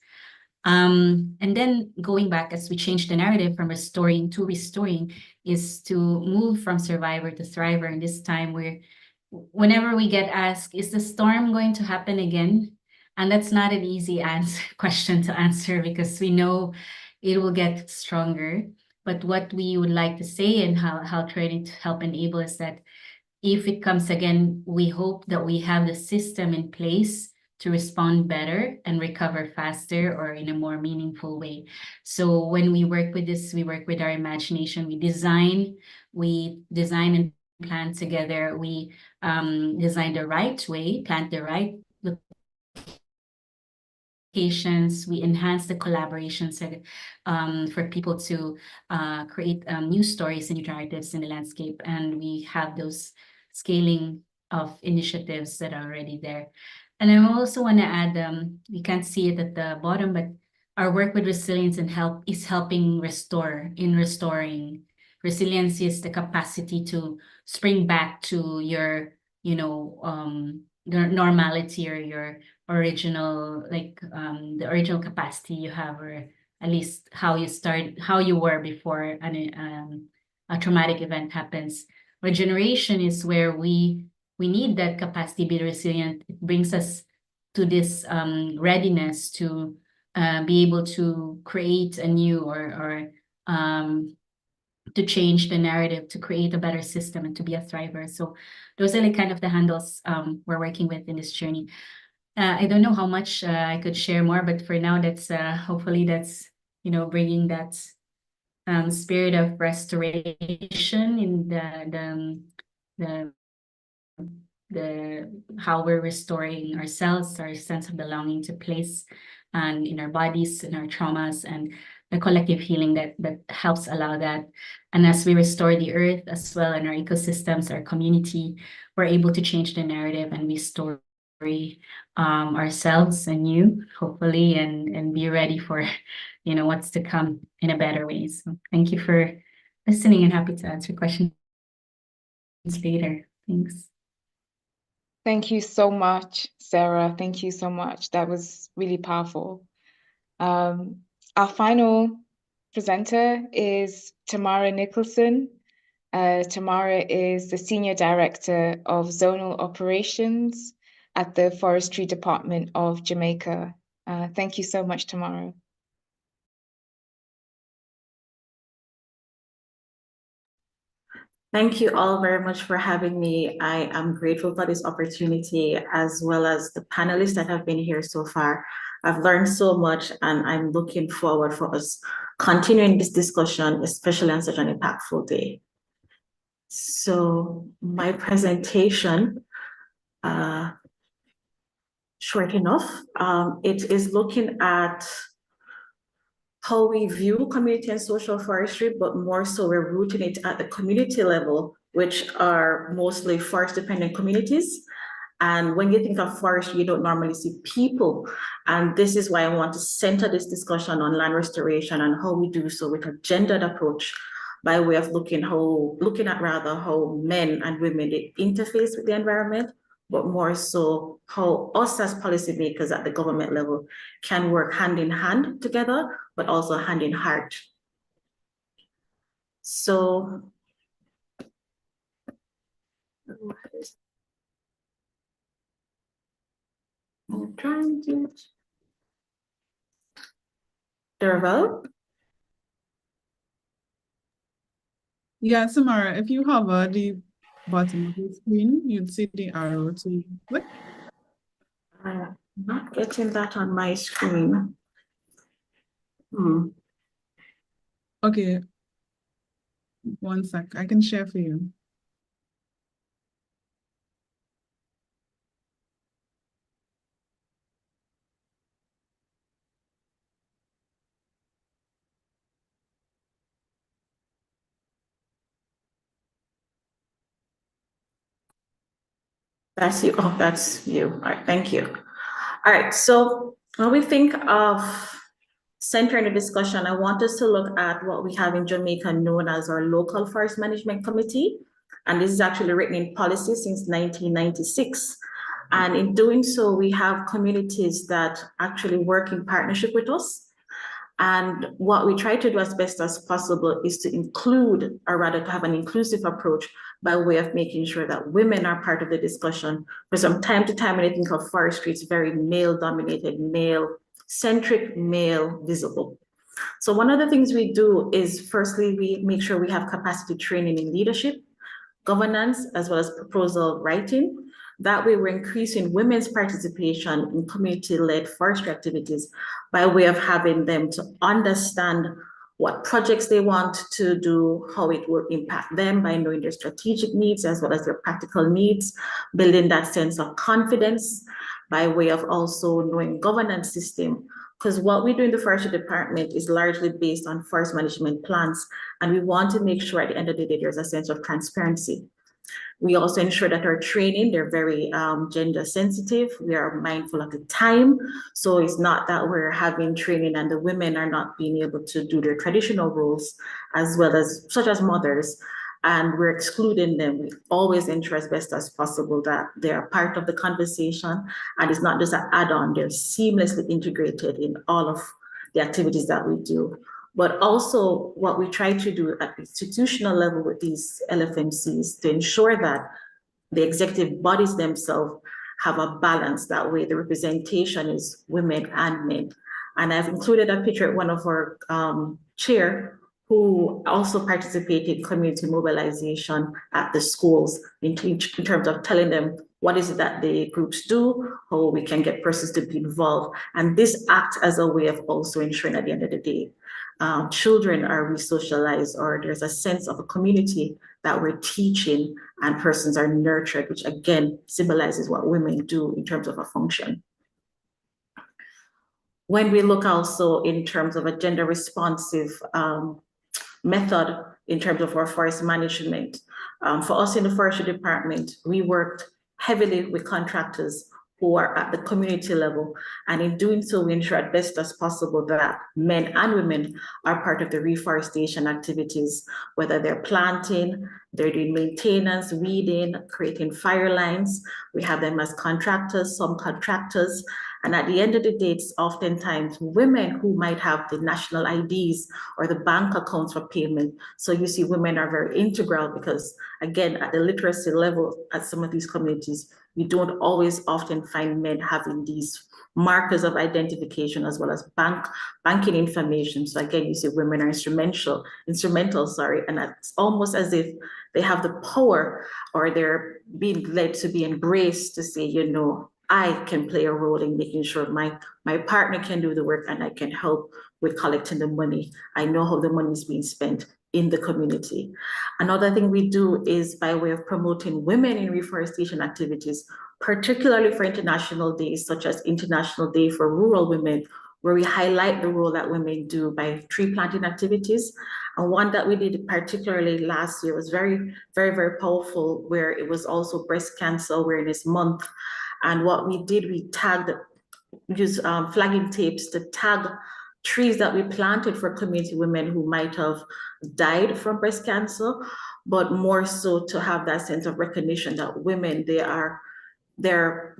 And then going back, as we change the narrative from restoring to restoring, is to move from survivor to thriver. And this time whenever we get asked, is the storm going to happen again? And that's not an easy question to answer, because we know it will get stronger. But what we would like to say and how trying to help enable is that if it comes again, we hope that we have the system in place to respond better and recover faster or in a more meaningful way. So when we work with this, we work with our imagination. We design and plan together. We design the right way, plant the right locations. We enhance the collaborations for people to create new stories and new narratives in the landscape. And we have those scaling of initiatives that are already there. And I also want to add, we can't see it at the bottom, but our work with resilience and help is helping restoring. Resilience is the capacity to spring back to your, normality or your original, the original capacity you have, or at least how you were before a traumatic event happens. Regeneration is where we need that capacity to be resilient. It brings us to this readiness to be able to create a new or to change the narrative, to create a better system and to be a thriver. So those are kind of the handles we're working with in this journey. I don't know how much I could share more, but for now, that's hopefully that's bringing that spirit of restoration in the how we're restoring ourselves, our sense of belonging to place, and in our bodies, in our traumas, and the collective healing that helps allow that. And as we restore the earth as well, and our ecosystems, our community, we're able to change the narrative and restore ourselves anew, hopefully, and be ready for what's to come in a better way. So thank you for listening, and happy to answer questions later. Thanks. Thank you so much, Sarah. Thank you so much. That was really powerful. Our final presenter is Tamara Nicholson. Tamara is the Senior Director of Zonal Operations at the Forestry Department of Jamaica. Thank you so much, Tamara. Thank you all very much for having me. I am grateful for this opportunity, as well as the panelists that have been here so far. I've learned so much, and I'm looking forward for us continuing this discussion, especially on such an impactful day. So my presentation, short enough, it is looking at how we view community and social forestry, but more so we're rooting it at the community level, which are mostly forest-dependent communities. And when you think of forestry, you don't normally see people. And this is why I want to center this discussion on land restoration and how we do so with a gendered approach, by way of looking at how men and women, they interface with the environment, but more so how us as policymakers at the government level can work hand in hand together, but also hand in heart. So, I'm trying to, Derval? Yeah, Samara, if you hover the bottom of the screen, you'd see the arrow to click. I'm not getting that on my screen. Okay, 1 sec, I can share for you. That's you. Oh, that's you. All right, thank you. All right, so when we think of centering the discussion, I want us to look at what we have in Jamaica known as our local forest management committee. And this is actually written in policy since 1996. And in doing so, we have communities that actually work in partnership with us. And what we try to do as best as possible is to include, or rather to have an inclusive approach by way of making sure that women are part of the discussion. For some time to time, when I think of forestry, it's very male-dominated, male-centric, male-visible. So one of the things we do is, firstly, we make sure we have capacity training in leadership, governance, as well as proposal writing. That way, we're increasing women's participation in community-led forestry activities by way of having them to understand what projects they want to do, how it will impact them by knowing their strategic needs as well as their practical needs, building that sense of confidence by way of also knowing governance system. Because what we do in the Forestry Department is largely based on forest management plans, and we want to make sure at the end of the day there's a sense of transparency. We also ensure that our training, they're very gender sensitive. We are mindful of the time. So it's not that we're having training and the women are not being able to do their traditional roles as well as such as mothers, and we're excluding them. We always ensure as best as possible that they are part of the conversation and it's not just an add-on, they're seamlessly integrated in all of the activities that we do. But also what we try to do at the institutional level with these LFMCs to ensure that the executive bodies themselves have a balance. That way the representation is women and men. And I've included a picture of one of our chair who also participated in community mobilization at the schools in terms of telling them what is it that the groups do, how we can get persons to be involved. And this acts as a way of also ensuring at the end of the day, children are re-socialized, or there's a sense of a community that we're teaching and persons are nurtured, which again symbolizes what women do in terms of a function. When we look also in terms of a gender responsive method in terms of our forest management, for us in the Forestry Department, we worked heavily with contractors who are at the community level. And in doing so, we ensure as best as possible that men and women are part of the reforestation activities, whether they're planting, they're doing maintenance, weeding, creating fire lines. We have them as contractors, subcontractors. And at the end of the day, it's oftentimes women who might have the national IDs or the bank accounts for payment. So you see women are very integral because, again, at the literacy level at some of these communities, you don't always often find men having these markers of identification as well as banking information. So again, you see women are instrumental, and it's almost as if they have the power or they're being led to be embraced to say, you know, I can play a role in making sure my partner can do the work and I can help with collecting the money. I know how the money is being spent in the community. Another thing we do is by way of promoting women in reforestation activities, particularly for international days, such as International Day for Rural Women, where we highlight the role that women do by tree planting activities. And one that we did particularly last year was very, very, very powerful, where it was also Breast Cancer Awareness Month. And what we did, we used flagging tapes to tag trees that we planted for community women who might have died from breast cancer, but more so to have that sense of recognition that women, they're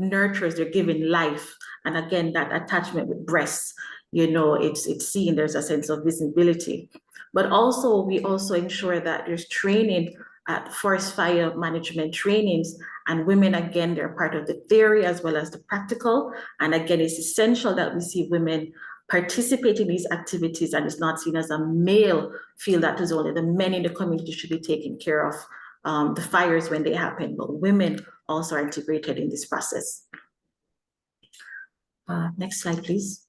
nurturers, they're giving life. And again, that attachment with breasts, you know, it's seen, there's a sense of visibility. But also, we also ensure that there's training at forest fire management trainings, and women, again, they're part of the theory as well as the practical. And again, it's essential that we see women participate in these activities, and it's not seen as a male field that is only the men in the community should be taking care of the fires when they happen, but women also are integrated in this process. Next slide, please.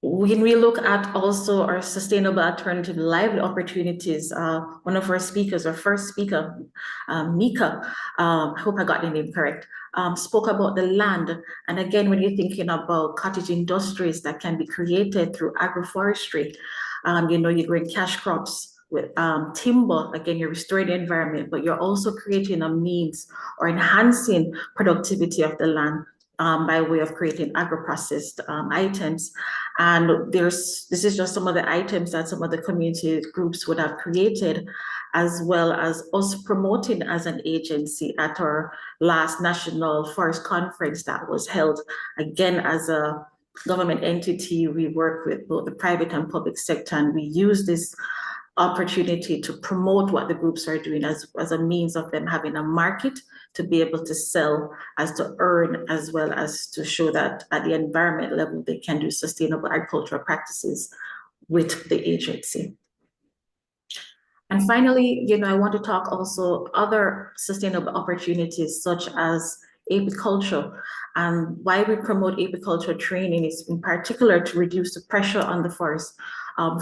When we look at also our sustainable alternative livelihood opportunities, one of our speakers, our first speaker, Milka, I hope I got the name correct, spoke about the land. And again, when you're thinking about cottage industries that can be created through agroforestry, you know, you're growing cash crops with timber, again, you're restoring the environment, but you're also creating a means or enhancing productivity of the land by way of creating agro-processed items. And this is just some of the items that some of the community groups would have created, as well as us promoting as an agency at our last National Forest Conference that was held. Again, as a government entity, we work with both the private and public sector, and we use this opportunity to promote what the groups are doing as a means of them having a market to be able to sell, as to earn, as well as to show that at the environment level, they can do sustainable agricultural practices with the agency. And finally, I want to talk also other sustainable opportunities such as apiculture. And why we promote apiculture training is in particular to reduce the pressure on the forest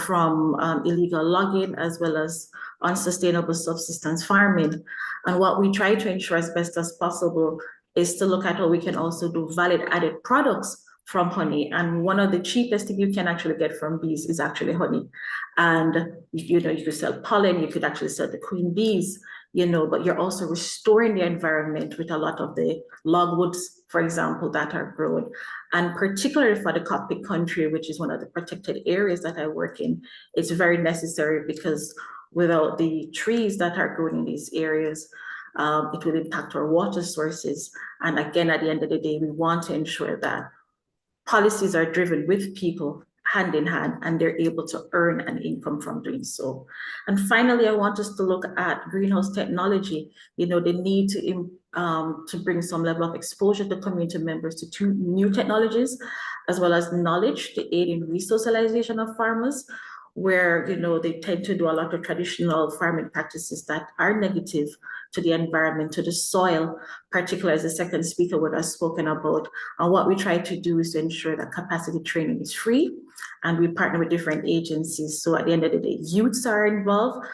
from illegal logging as well as unsustainable subsistence farming. And what we try to ensure as best as possible is to look at how we can also do valid added products from honey. And one of the cheapest things you can actually get from bees is actually honey. And you could sell pollen, you could actually sell the queen bees, but you're also restoring the environment with a lot of the logwoods, for example, that are grown. And particularly for the Cockpit country, which is one of the protected areas that I work in, it's very necessary because without the trees that are grown in these areas, it will impact our water sources. And again, at the end of the day, we want to ensure that policies are driven with people hand in hand, and they're able to earn an income from doing so. And finally, I want us to look at greenhouse technology, the need to bring some level of exposure to community members to new technologies, as well as knowledge to aid in resocialization of farmers, where they tend to do a lot of traditional farming practices that are negative to the environment, to the soil, particularly as the second speaker would have spoken about. And what we try to do is to ensure that capacity training is free, and we partner with different agencies. So at the end of the day, youths are involved,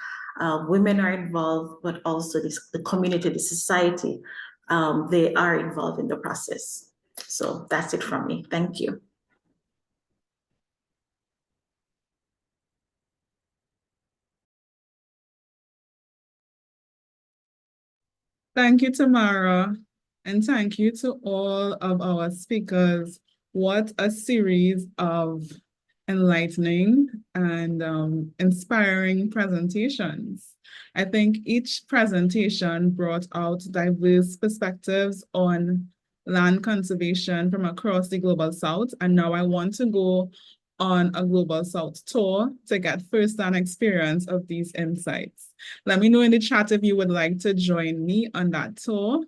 women are involved, but also the community, the society, they are involved in the process. So that's it from me. Thank you. Thank you, Tamara, and thank you to all of our speakers. What a series of enlightening and inspiring presentations. I think each presentation brought out diverse perspectives on land conservation from across the Global South, and now I want to go on a Global South tour to get first-hand experience of these insights. Let me know in the chat if you would like to join me on that tour.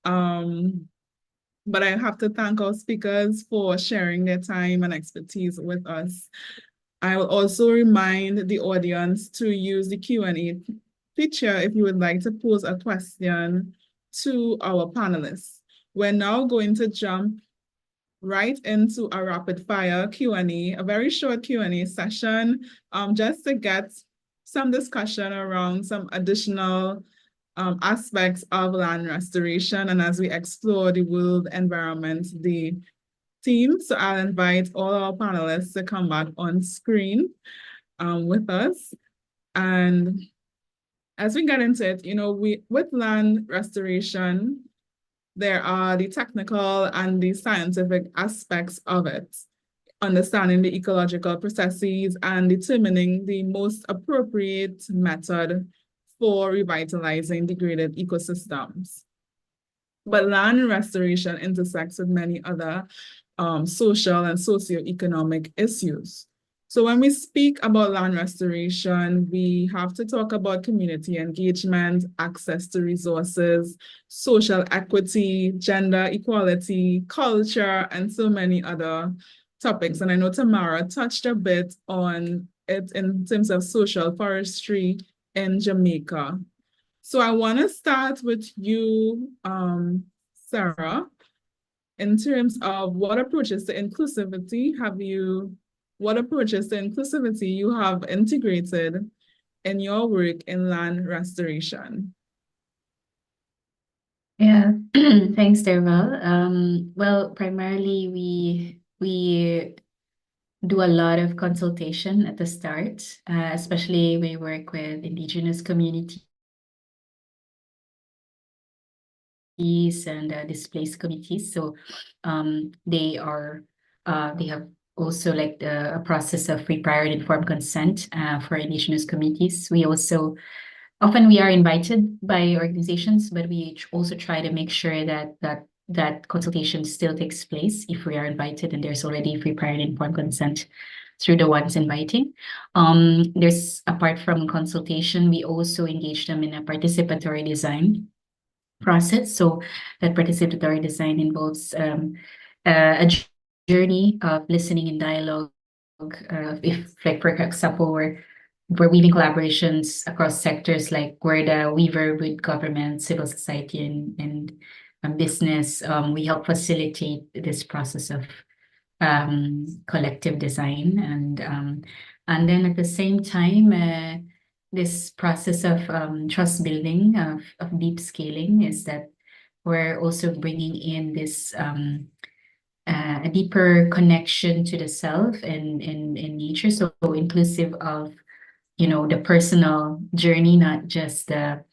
But I have to thank our speakers for sharing their time and expertise with us. I will also remind the audience to use the Q&A feature if you would like to pose a question to our panelists. We're now going to jump right into a rapid fire Q&A, a very short Q&A session, just to get some discussion around some additional aspects of land restoration, and as we explore the World Environment Day theme. So I'll invite all our panelists to come back on screen with us. And as we get into it, with land restoration, there are the technical and the scientific aspects of it, understanding the ecological processes and determining the most appropriate method for revitalizing degraded ecosystems. But land restoration intersects with many other social and socioeconomic issues. So when we speak about land restoration, we have to talk about community engagement, access to resources, social equity, gender equality, culture, and so many other topics. And I know Tamara touched a bit on it in terms of social forestry in Jamaica. So I want to start with you, Sarah, in terms of what approaches to inclusivity you have integrated in your work in land restoration? Yeah, thanks, Derval. Well, primarily we do a lot of consultation at the start, especially we work with Indigenous communities and displaced communities. So they have also like a process of prior and informed consent for Indigenous communities. We also often we are invited by organizations, but we also try to make sure that consultation still takes place if we are invited and there's already free, prior, and informed consent through the ones inviting. There's, apart from consultation, we also engage them in a participatory design process. So that participatory design involves a journey of listening and dialogue. If, like, for example, we're weaving collaborations across sectors, like where the weaver with government, civil society, and business, we help facilitate this process of collective design, and then at the same time, this process of trust building, of deep scaling, is that we're also bringing in this a deeper connection to the self and nature, so inclusive of, you know, the personal journey, not just the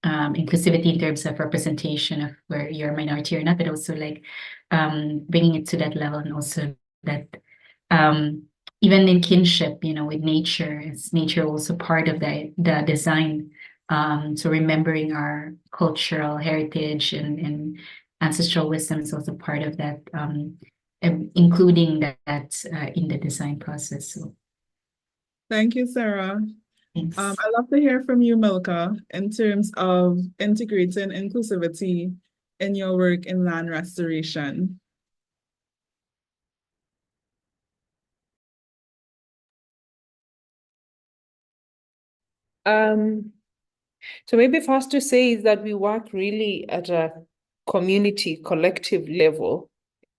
inclusivity in terms of representation of where you're a minority or not, but also like bringing it to that level, and also that even in kinship, you know, with nature, is nature also part of the design? So remembering our cultural heritage and ancestral wisdom is also part of that, including that in the design process. So Thank you, Sarah. thanks. I'd love to hear from you, Milka, in terms of integrating inclusivity in your work in land restoration. So maybe first to say is that we work really at a community collective level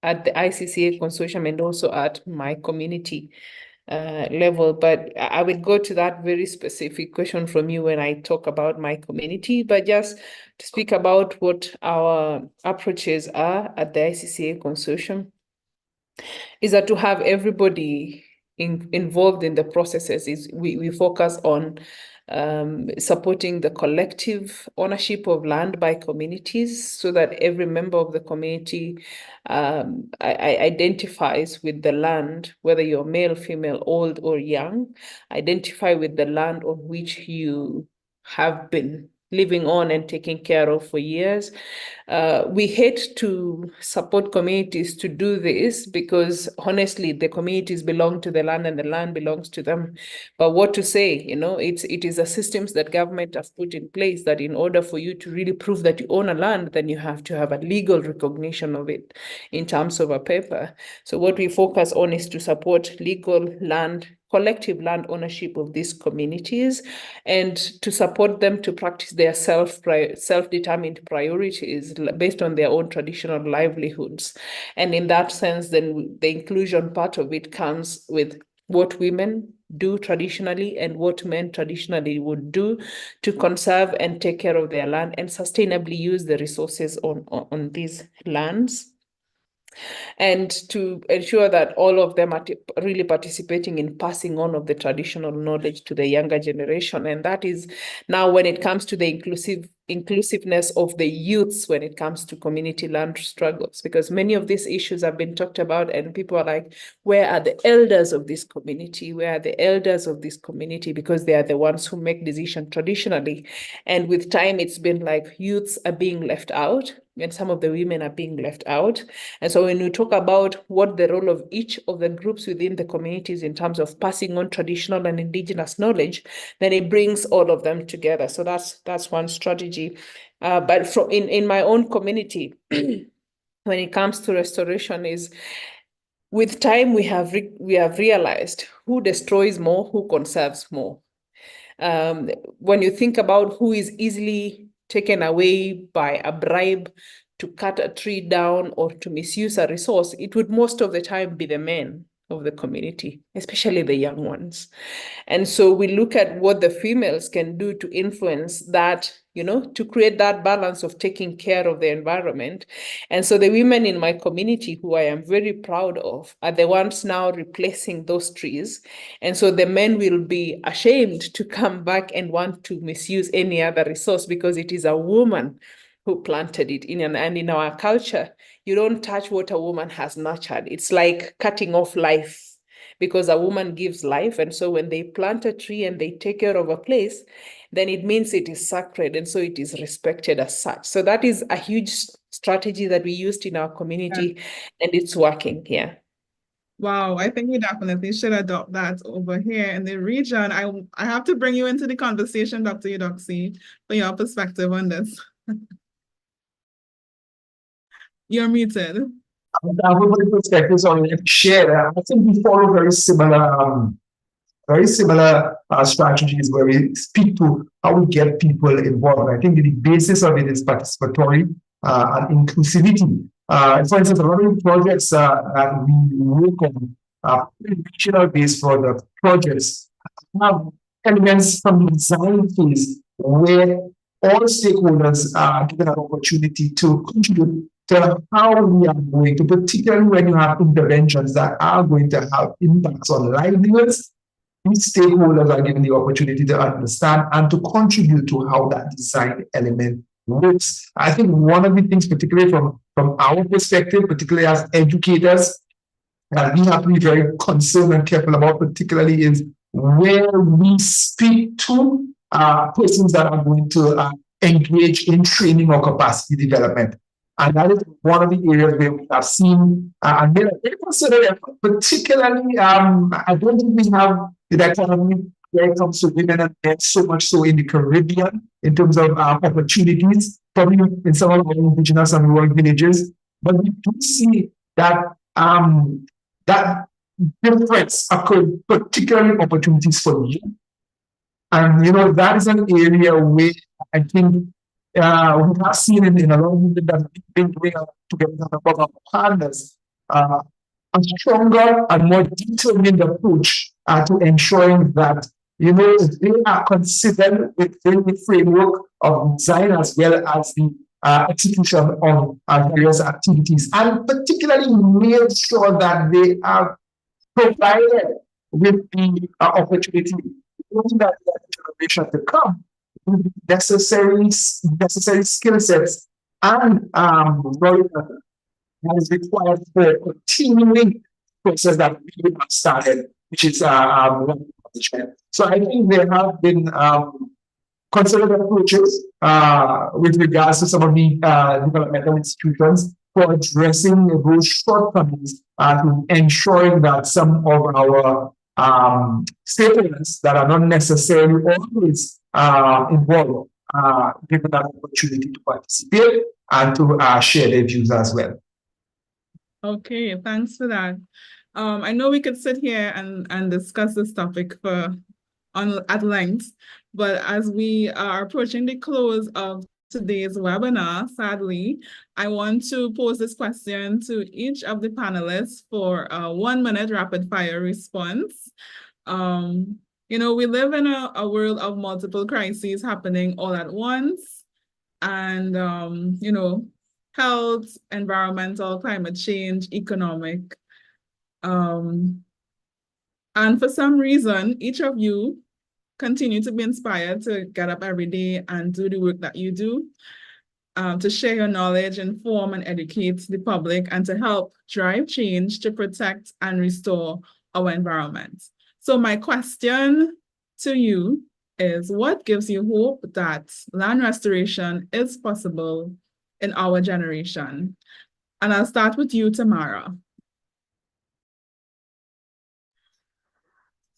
at the ICCA consortium and also at my community level. But I will go to that very specific question from you when I talk about my community, but just to speak about what our approaches are at the ICCA consortium is that to have everybody involved in the processes. Is we focus on supporting the collective ownership of land by communities, so that every member of the community identifies with the land, whether you're male, female, old, or young, identify with the land on which you have been living on and taking care of for years. We hate to support communities to do this because honestly, the communities belong to the land and the land belongs to them. But what to say, you know, it is a systems that government has put in place that in order for you to really prove that you own a land, then you have to have a legal recognition of it in terms of a paper. So what we focus on is to support legal land, collective land ownership of these communities, and to support them to practice their self-determined priorities based on their own traditional livelihoods. And in that sense, then the inclusion part of it comes with what women do traditionally and what men traditionally would do to conserve and take care of their land and sustainably use the resources on these lands, and to ensure that all of them are really participating in passing on of the traditional knowledge to the younger generation. And that is now when it comes to the inclusiveness of the youths when it comes to community land struggles, because many of these issues have been talked about and people are like, where are the elders of this community? Where are the elders of this community? Because they are the ones who make decisions traditionally. And with time, it's been like youths are being left out and some of the women are being left out. And so when we talk about what the role of each of the groups within the communities in terms of passing on traditional and indigenous knowledge, then it brings all of them together. So that's one strategy. But in my own community, when it comes to restoration, is with time we have realized who destroys more, who conserves more. When you think about who is easily taken away by a bribe to cut a tree down or to misuse a resource, it would most of the time be the men of the community, especially the young ones. And so we look at what the females can do to influence that to create that balance of taking care of the environment. And so the women in my community, who I am very proud of, are the ones now replacing those trees. And so the men will be ashamed to come back and want to misuse any other resource because it is a woman who planted it. And in our culture, you don't touch what a woman has nurtured. It's like cutting off life, because a woman gives life. And so when they plant a tree and they take care of a place, then it means it is sacred. And so it is respected as such. So that is a huge strategy that we used in our community, and it's working here. Wow, I think we definitely should adopt that over here in the region. I have to bring you into the conversation, Dr. Eudoxie, for your perspective on this. You're muted. Everybody's perspectives on share. I think we follow very similar strategies where we speak to how we get people involved. I think the basis of it is participatory and inclusivity. For instance, a lot of projects that we work on, regional based for the projects, have elements from the design phase where all stakeholders are given an opportunity to contribute to how we are going to, particularly when you have interventions that are going to have impacts on livelihoods. These stakeholders are given the opportunity to understand and to contribute to how that design element works. I think one of the things, particularly from our perspective, particularly as educators, that we have to be very concerned and careful about, particularly is where we speak to persons that are going to engage in training or capacity development. And that is one of the areas where we have seen, and they consider, particularly, I don't think we have the dichotomy where it comes to women and men so much so in the Caribbean in terms of opportunities, probably in some of our indigenous and rural villages. But we do see that that difference occurred, particularly opportunities for youth. And that is an area where I think we have seen in a lot of movement that we've been doing together with our partners, a stronger and more determined approach to ensuring that they are considered within the framework of design as well as the execution of various activities, and particularly made sure that they are provided with the opportunity that the generation to come with necessary skill sets and knowledge that is required for continuing process that we have started, which is management. So I think there have been considered approaches with regards to some of the developmental institutions for addressing those shortcomings to ensuring that some of our stakeholders that are not necessarily always involved given that opportunity to participate and to share their views as well. Okay, thanks for that. I know we could sit here and discuss this topic at length, but as we are approaching the close of today's webinar, sadly, I want to pose this question to each of the panelists for a 1-minute rapid fire response. We live in a world of multiple crises happening all at once, and health, environmental, climate change, economic. And for some reason, each of you continue to be inspired to get up every day and do the work that you do, to share your knowledge, inform and educate the public, and to help drive change to protect and restore our environment. So my question to you is, what gives you hope that land restoration is possible in our generation? And I'll start with you, Tamara.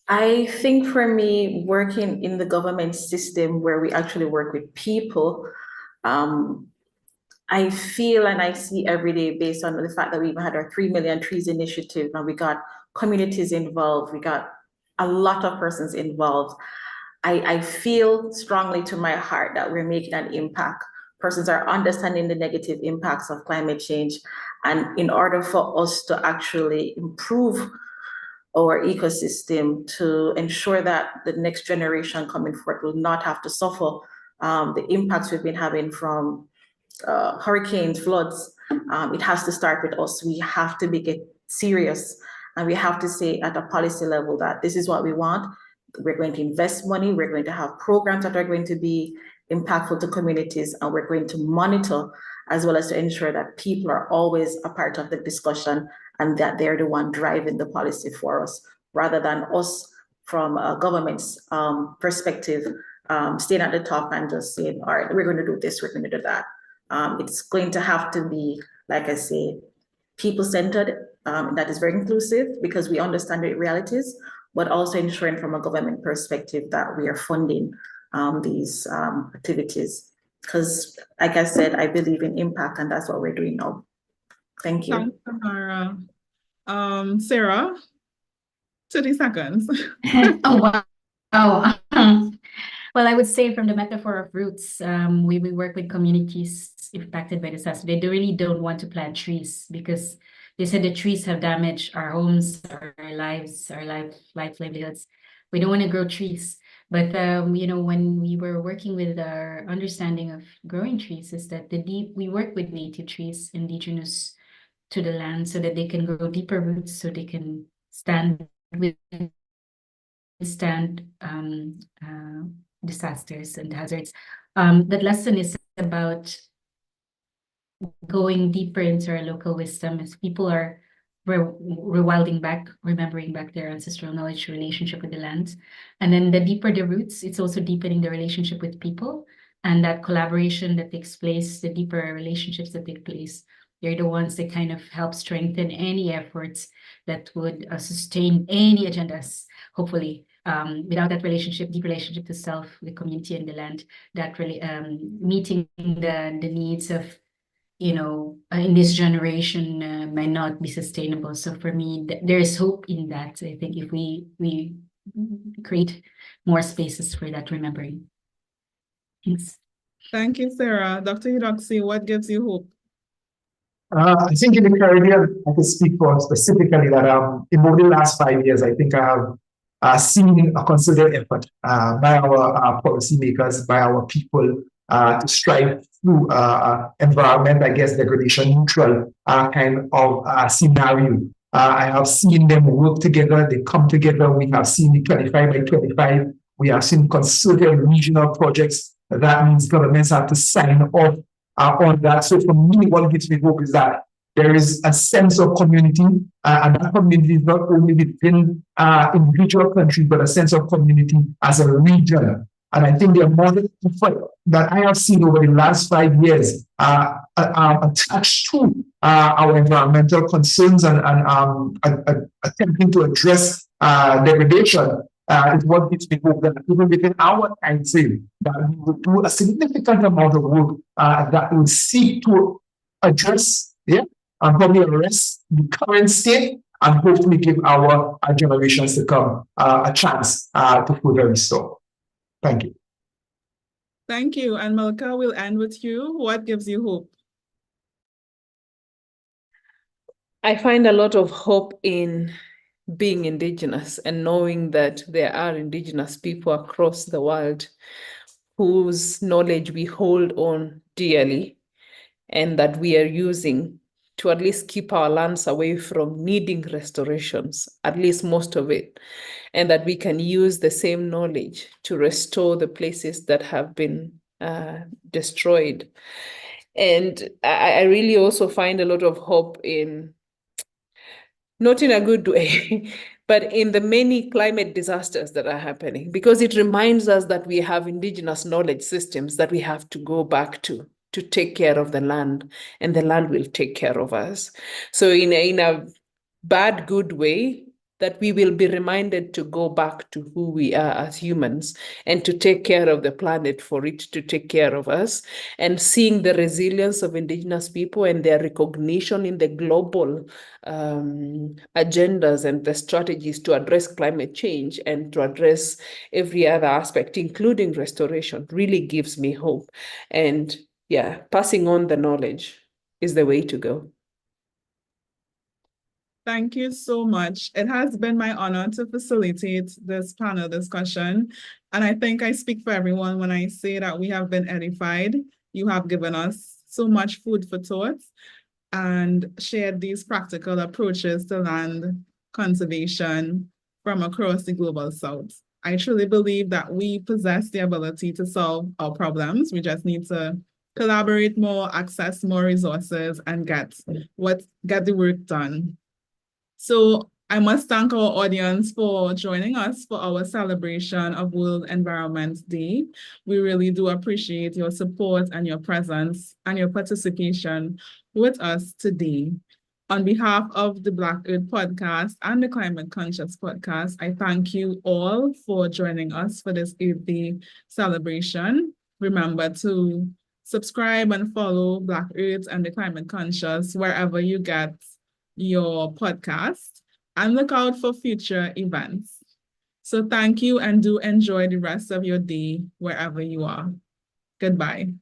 I think for me, working in the government system where we actually work with people, I feel and I see every day, based on the fact that we even had our 3 Million Trees initiative, and we got communities involved, we got a lot of persons involved. I feel strongly to my heart that we're making an impact. Persons are understanding the negative impacts of climate change. And in order for us to actually improve our ecosystem, to ensure that the next generation coming forth will not have to suffer the impacts we've been having from hurricanes, floods, it has to start with us. We have to make it serious, and we have to say at a policy level that this is what we want. We're going to invest money. We're going to have programs that are going to be impactful to communities, and we're going to monitor as well as to ensure that people are always a part of the discussion and that they're the one driving the policy for us, rather than us from a government's perspective, staying at the top and just saying, all right, we're going to do this, we're going to do that. It's going to have to be, like I say, people-centered, that is very inclusive because we understand the realities, but also ensuring from a government perspective that we are funding these activities. Because, like I said, I believe in impact, and that's what we're doing now. Thank you. Thanks, Tamara. Sarah, 30 seconds. Oh, wow. Well, I would say from the metaphor of roots, we work with communities impacted by disaster. They really don't want to plant trees because they said the trees have damaged our homes, our lives, our livelihoods. We don't want to grow trees. But, when we were working with our understanding of growing trees is that we work with native trees, indigenous to the land, so that they can grow deeper roots, so they can withstand disasters and hazards. That lesson is about going deeper into our local wisdom as people are remembering back their ancestral knowledge, relationship with the land. And then the deeper the roots, it's also deepening the relationship with people, and that collaboration that takes place, the deeper relationships that take place, they're the ones that kind of help strengthen any efforts that would sustain any agendas, hopefully. Without that relationship, deep relationship to self, the community and the land, that really meeting the needs of, in this generation might not be sustainable. So for me, there is hope in that. I think if we create more spaces for that remembering. Thanks. Thank you, Sarah. Dr. Eudoxie, what gives you hope? I think in the Caribbean, I can speak for specifically that in over the last 5 years, I think I have seen a concerted effort by our policymakers, by our people to strive through environment, I guess, degradation neutral kind of scenario. I have seen them work together, they come together. We have seen the 25 by 25. We have seen concerted regional projects. That means governments have to sign off on that. So for me, what gives me hope is that there is a sense of community, and that community is not only within individual countries, but a sense of community as a region. And I think the amount of effort that I have seen over the last 5 years attached to our environmental concerns and attempting to address degradation is what gives me hope that even within our time frame, that we will do a significant amount of work that will seek to address, and probably arrest the current state and hopefully give our generations to come a chance to further restore. Thank you. Thank you. And Milka, we'll end with you. What gives you hope? I find a lot of hope in being Indigenous and knowing that there are Indigenous people across the world whose knowledge we hold on dearly and that we are using to at least keep our lands away from needing restorations, at least most of it, and that we can use the same knowledge to restore the places that have been destroyed. And I really also find a lot of hope in, not in a good way, but in the many climate disasters that are happening, because it reminds us that we have Indigenous knowledge systems that we have to go back to take care of the land, and the land will take care of us. So in a bad, good way, that we will be reminded to go back to who we are as humans and to take care of the planet for it to take care of us, and seeing the resilience of Indigenous people and their recognition in the global agendas and the strategies to address climate change and to address every other aspect, including restoration, really gives me hope. And passing on the knowledge is the way to go. Thank you so much. It has been my honor to facilitate this panel discussion. And I think I speak for everyone when I say that we have been edified. You have given us so much food for thought and shared these practical approaches to land conservation from across the global south. I truly believe that we possess the ability to solve our problems. We just need to collaborate more, access more resources, and get the work done. So I must thank our audience for joining us for our celebration of World Environment Day. We really do appreciate your support and your presence and your participation with us today. On behalf of the Black Earth Podcast and the Climate Conscious Podcast, I thank you all for joining us for this Earth Day celebration. Remember to subscribe and follow Black Earth and the Climate Conscious wherever you get your podcast, and look out for future events. So thank you, and do enjoy the rest of your day wherever you are. Goodbye.